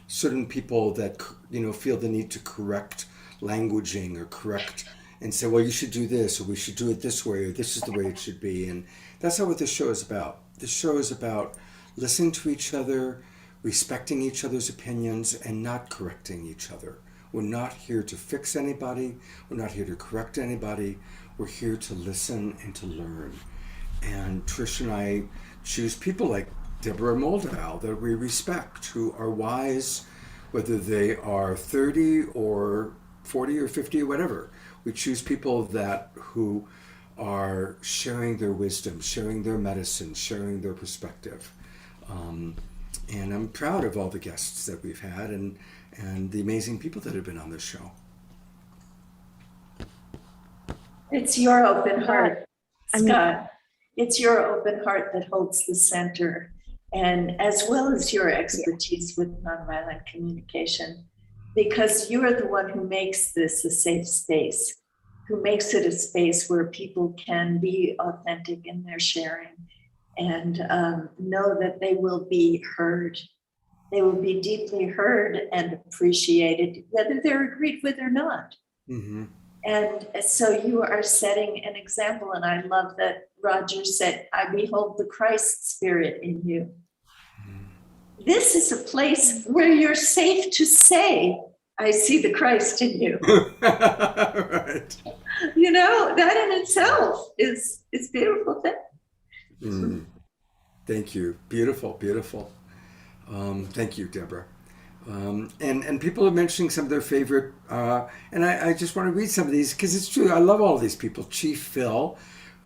certain people that feel the need to correct languaging or correct and say, well, you should do this, or we should do it this way, or this is the way it should be. And that's not what this show is about. This show is about listening to each other, respecting each other's opinions, and not correcting each other. We're not here to fix anybody. We're not here to correct anybody. We're here to listen and to learn. And Trish and I choose people like Deborah Moldow that we respect, who are wise, whether they are 30 or 40 or 50 or whatever. We choose people who are sharing their wisdom, sharing their medicine, sharing their perspective. And I'm proud of all the guests that we've had and the amazing people that have been on this show. It's your open heart, Scott. It's your open heart that holds the center, and as well as your expertise with nonviolent communication, because you are the one who makes this a safe space, who makes it a space where people can be authentic in their sharing and know that they will be heard. They will be deeply heard and appreciated, whether they're agreed with or not. Mm-hmm. And so you are setting an example. And I love that Roger said, I behold the Christ spirit in you. Mm-hmm. This is a place where you're safe to say, I see the Christ in you. Right. That in itself is a beautiful thing. Mm. Thank you. Beautiful, beautiful. Thank you, Deborah. And people are mentioning some of their favorite, and I just want to read some of these because it's true. I love all of these people. Chief Phil,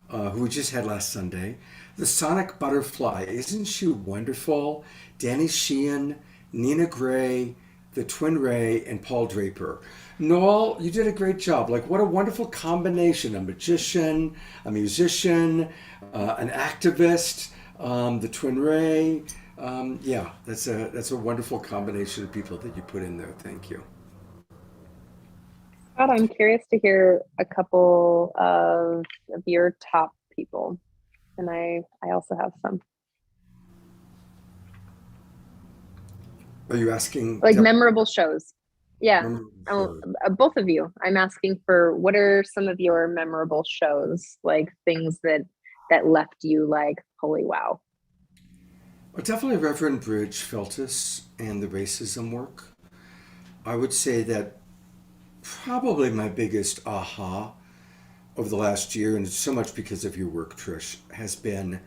who we just had last Sunday. The Sonic Butterfly, isn't she wonderful? Danny Sheehan, Nina Gray, the Twin Ray, and Paul Draper. Noel, you did a great job. Like, what a wonderful combination. A magician, a musician, an activist, the Twin Ray. Yeah, that's a wonderful combination of people that you put in there. Thank you. Scott, I'm curious to hear a couple of your top people. And I also have some. Are you asking? Like memorable shows? Yeah, memorable shows. Both of you. I'm asking for what are some of your memorable shows, like things that left you like, holy wow. Well, definitely Reverend Bridge Feltus and the racism work. I would say that probably my biggest aha over the last year, and so much because of your work, Trish, has been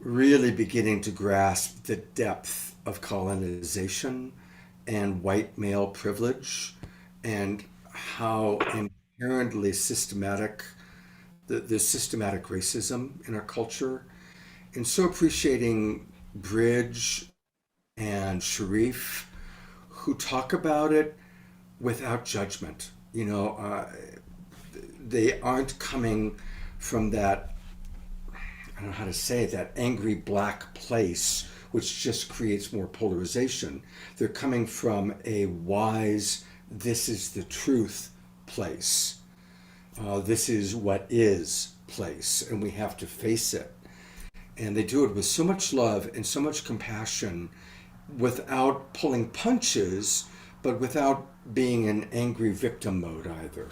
really beginning to grasp the depth of colonization and white male privilege and how inherently systematic the systematic racism in our culture. And so appreciating Bridge and Sharif, who talk about it without judgment. They aren't coming from that, I don't know how to say it, that angry black place, which just creates more polarization. They're coming from a wise, this is the truth place. This is what is place, and we have to face it. And they do it with so much love and so much compassion without pulling punches, but without being in angry victim mode either.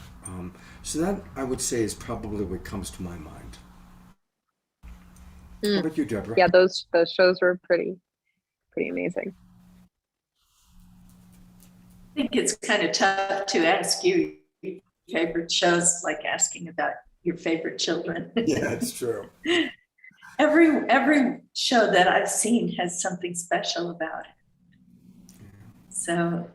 So that, I would say, is probably what comes to my mind. How about you, Deborah? Yeah, those shows were pretty amazing. I think it's kind of tough to ask you your favorite shows, like asking about your favorite children. Yeah, it's true. Every show that I've seen has something special about it. So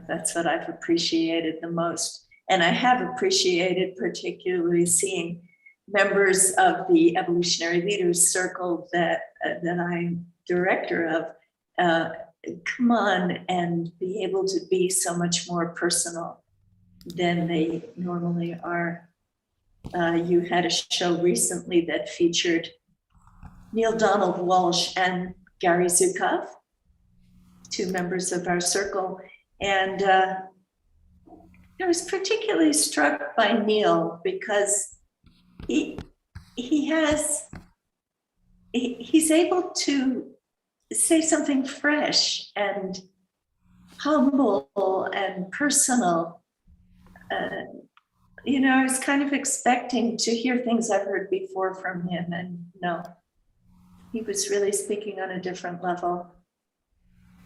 That's what I've appreciated the most. And I have appreciated particularly seeing members of the Evolutionary Leaders Circle that I'm director of come on and be able to be so much more personal than they normally are. You had a show recently that featured Neil Donald Walsh and Gary Zukov, two members of our circle. And I was particularly struck by Neil because he's able to say something fresh and humble and personal. I was kind of expecting to hear things I've heard before from him, and no, he was really speaking on a different level.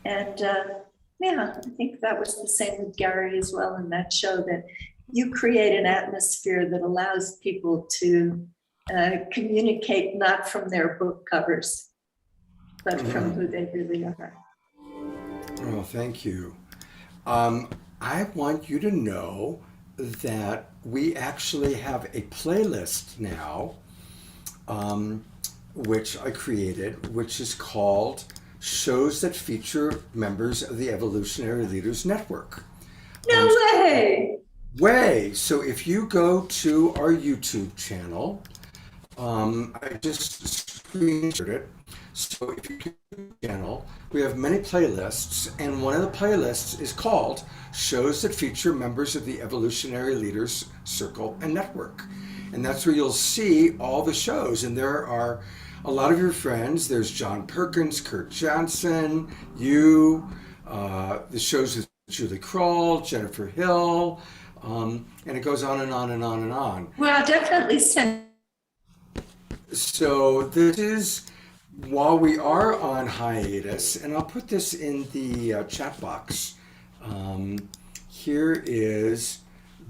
And I think that was the same with Gary as well in that show, that you create an atmosphere that allows people to communicate not from their book covers, but from who they really are. Oh, thank you. I want you to know that we actually have a playlist now, which I created, which is called Shows That Feature Members of the Evolutionary Leaders Network. No way! So if you go to our YouTube channel, I just screenshot it. So if you go to the channel, we have many playlists, and one of the playlists is called Shows That Feature Members of the Evolutionary Leaders Circle and Network. And that's where you'll see all the shows, and there are a lot of your friends. There's John Perkins, Kurt Johnson, you, the shows with Julie Kroll, Jennifer Hill, and it goes on and on and on and on. Well, definitely send. So this is, while we are on hiatus, and I'll put this in the chat box, here is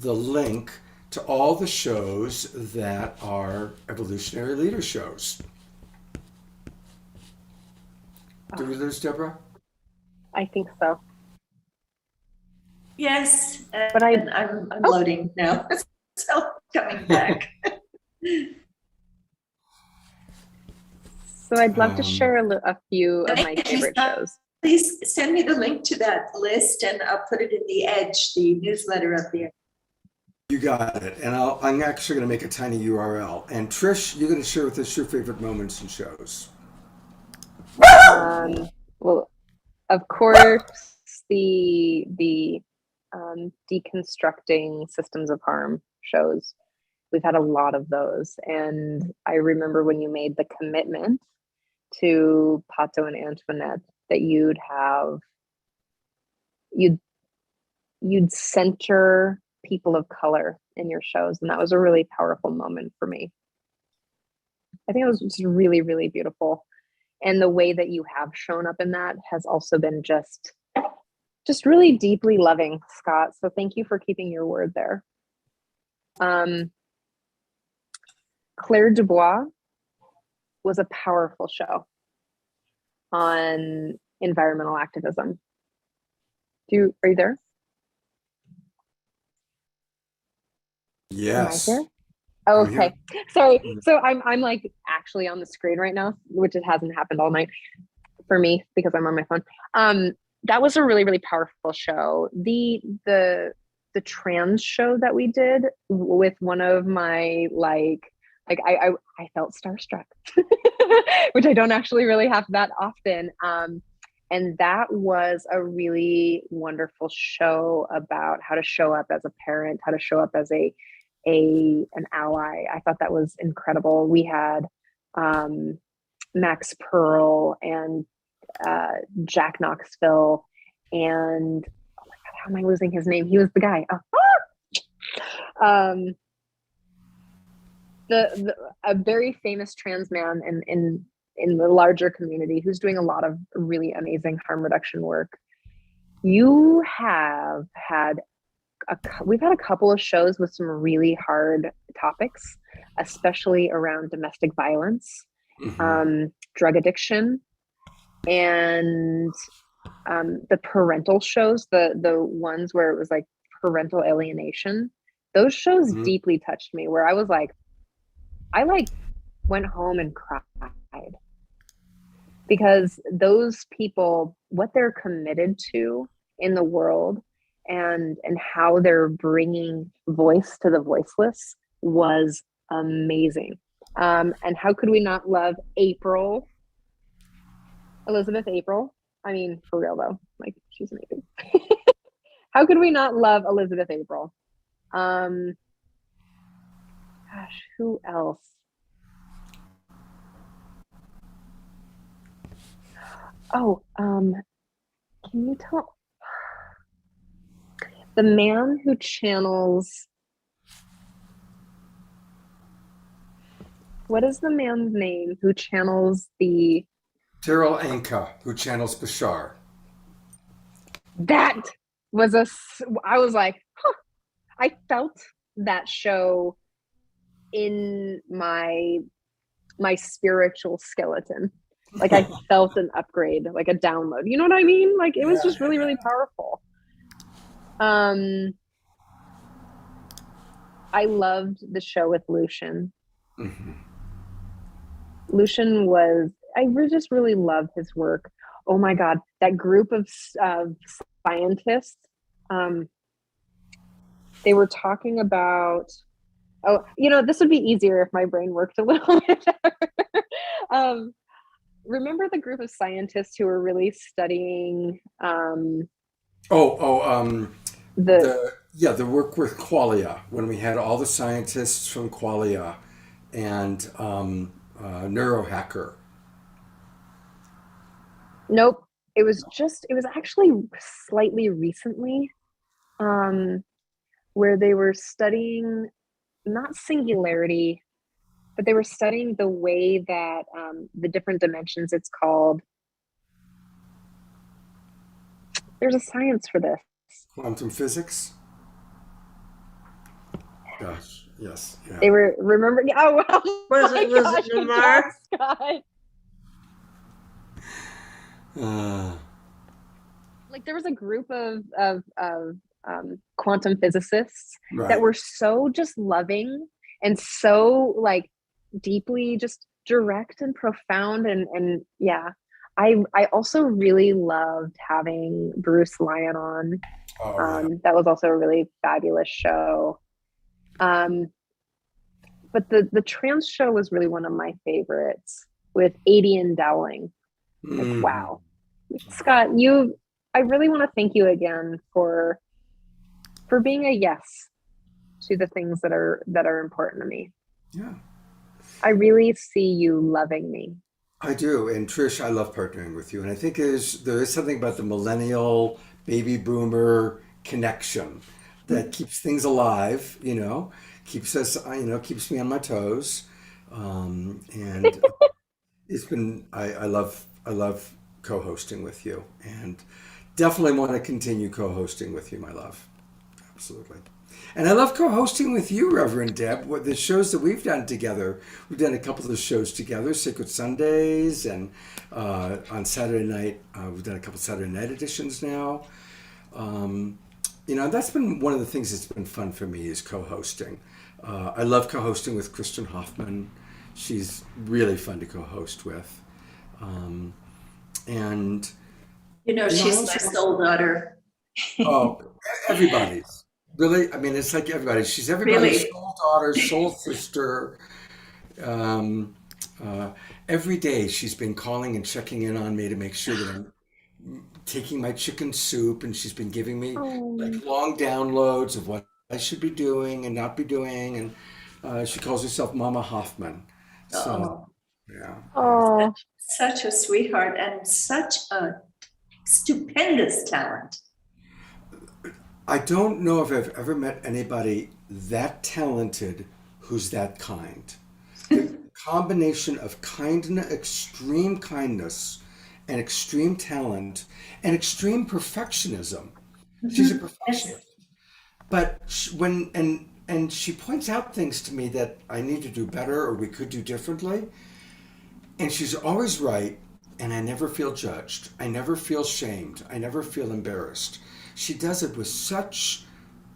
the link to all the shows that are Evolutionary Leader shows. Do we lose Deborah? I think so. Yes, But I'm loading now, so coming back. So I'd love to share a few of my favorite shows. Please send me the link to that list, and I'll put it in the Edge, the newsletter of the Edge. You got it. And I'm actually going to make a tiny URL. And Trish, you're going to share with us your favorite moments and shows. Well, of course, the deconstructing systems of harm shows. We've had a lot of those. And I remember when you made the commitment to Pato and Antoinette that you'd center people of color in your shows. And that was a really powerful moment for me. I think it was just really, really beautiful. And the way that you have shown up in that has also been just really deeply loving, Scott. So thank you for keeping your word there. Claire Dubois was a powerful show on environmental activism. Are you there? Yes. Am I here? Oh, okay. Sorry. So I'm like actually on the screen right now, which it hasn't happened all night for me because I'm on my phone. That was a really, really powerful show. The trans show that we did with one of my I felt starstruck, which I don't actually really have that often. And that was a really wonderful show about how to show up as a parent, how to show up as an ally. I thought that was incredible. We had Max Pearl and Jack Knoxville, and oh my God, how am I losing his name? He was the guy. A very famous trans man in the larger community who's doing a lot of really amazing harm reduction work. You have had we've had a couple of shows with some really hard topics, especially around domestic violence, drug addiction, and the parental shows, the ones where it was like parental alienation. Those shows Mhm. deeply touched me. Where I was like, I like went home and cried because those people, what they're committed to in the world, and how they're bringing voice to the voiceless was amazing. And how could we not love April, Elizabeth April? I mean, for real though, like she's amazing. How could we not love Elizabeth April? Um, Gosh, who else? Oh, can you tell the man who channels, what is the man's name who channels the, Daryl Anka, who channels Bashar. that was I was like, huh, I felt that show in my spiritual skeleton. Like I felt an upgrade, like a download. You know what I mean? Like it was Yeah, just really, really powerful. Um, I loved the show with Lucian. Mhm. Lucian was, just really loved his work. Oh my God, that group of scientists, um, they were talking about, oh, this would be easier if my brain worked a little bit better. um, Remember the group of scientists who were really studying Oh, oh, the, the work with Qualia when we had all the scientists from Qualia and Neurohacker. nope, it was actually slightly recently, um, where they were studying not singularity, but they were studying the way that the different dimensions, it's called, there's a science for this. Quantum physics. Gosh, yes, yeah. They were remembering, oh, Was my it was gosh, it good Lamar? job, Scott. Uh, Like there was a group of quantum physicists that right. were so just loving and so like deeply just direct and profound, and yeah, I also really loved having Bruce Lyon on. Oh yeah. That was also a really fabulous show. um but the trans show was really one of my favorites with Adian Dowling. Like Mhm. wow, Scott, I really want to thank you again for being a yes to the things that are important to me. Yeah, I really see you loving me. I do. And Trish, I love partnering with you. And I think there is something about the millennial baby boomer connection that keeps things alive. Keeps us. Keeps me on my toes. And it's been. I love co-hosting with you, and definitely want to continue co-hosting with you, my love. Absolutely. And I love co-hosting with you, Reverend Deb. What the shows that we've done together. We've done a couple of the shows together, Sacred Sundays, and on Saturday night, we've done a couple Saturday night editions now. Um, that's been one of the things that's been fun for me is co-hosting. I love co-hosting with Kristen Hoffman. She's really fun to co-host with. Um, and, I She's my also, soul daughter. oh, everybody's. Really, I mean, it's like everybody. She's everybody's Really. soul daughter, soul sister. Um, uh, every day she's been calling and checking in on me to make sure that I'm taking my chicken soup, and she's been giving me Oh, like long downloads of what I should be doing and not be doing. And she calls herself Mama Hoffman. So Oh, yeah, yeah. oh, such a sweetheart and such a stupendous talent. I don't know if I've ever met anybody that talented who's that kind. The combination of kindness, extreme kindness, and extreme talent, and extreme perfectionism. She's a Yes. perfectionist, but when she points out things to me that I need to do better or we could do differently, and she's always right. and I never feel judged. I never feel shamed. I never feel embarrassed. She does it with such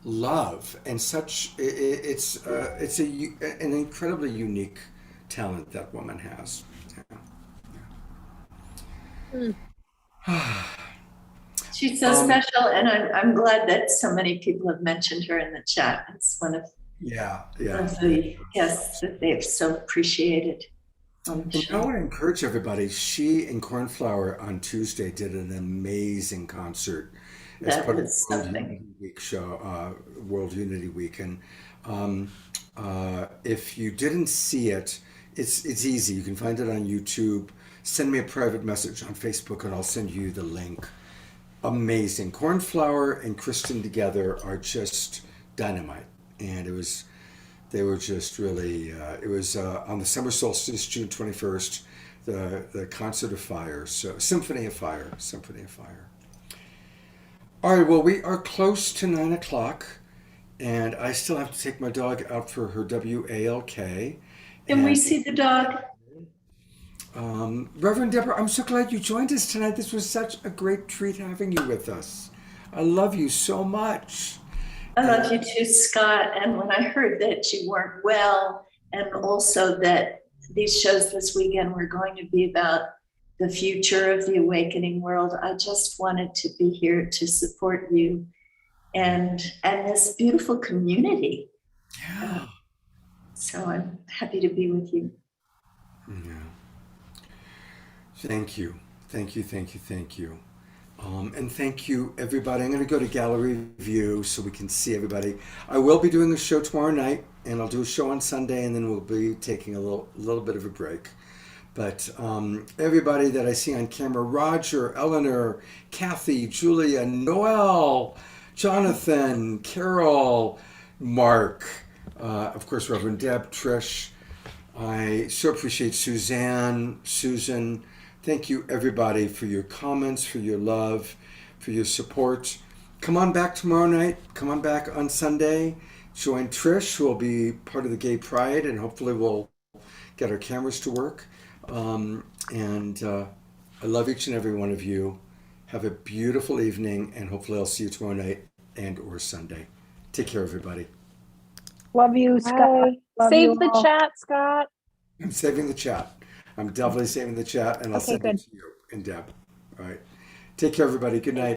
love and such. It's an incredibly unique talent that woman has. Mm. She's so special, and I'm glad that so many people have mentioned her in the chat. It's one of the guests that they've so appreciated on the And I show. want to encourage everybody. She and Cornflower on Tuesday did an amazing concert as That part of the was World something. Unity Week show, World Unity Week. And if you didn't see it, it's easy. You can find it on YouTube. Send me a private message on Facebook, and I'll send you the link. Amazing. Cornflower and Kristen together are just dynamite, and they were just really. It was on the summer solstice, June 21st, the concert of fire. So Symphony of Fire, Symphony of Fire. All right. Well, we are close to 9 o'clock, and I still have to take my dog out for her WALK. Can we And see the dog? Reverend Deborah, I'm so glad you joined us tonight. This was such a great treat having you with us. I love you so much. I love you too, Scott. And when I heard that you weren't well, and also that these shows this weekend were going to be about the future of the awakening world, I just wanted to be here to support you and this beautiful community. Yeah. So I'm happy to be with you. Yeah. Thank you. Thank you. Thank you. Thank you. And thank you, everybody. I'm going to go to gallery view so we can see everybody. I will be doing the show tomorrow night, and I'll do a show on Sunday, and then we'll be taking a little bit of a break. But everybody that I see on camera, Roger, Eleanor, Kathy, Julia, Noel, Jonathan, Carol, Mark, of course, Reverend Deb, Trish. I so appreciate Suzanne, Susan. Thank you, everybody, for your comments, for your love, for your support. Come on back tomorrow night. Come on back on Sunday. Join Trish, who will be part of the Gay Pride, and hopefully we'll get our cameras to work. I love each and every one of you. Have a beautiful evening, and hopefully I'll see you tomorrow night and or Sunday. Take care, everybody. Love you, Scott. Bye. Love Save you the all. chat, Scott. I'm saving the chat. I'm definitely saving the chat, and I'll Okay, send good. it to you and Deb. All right. Take care, everybody. Good night.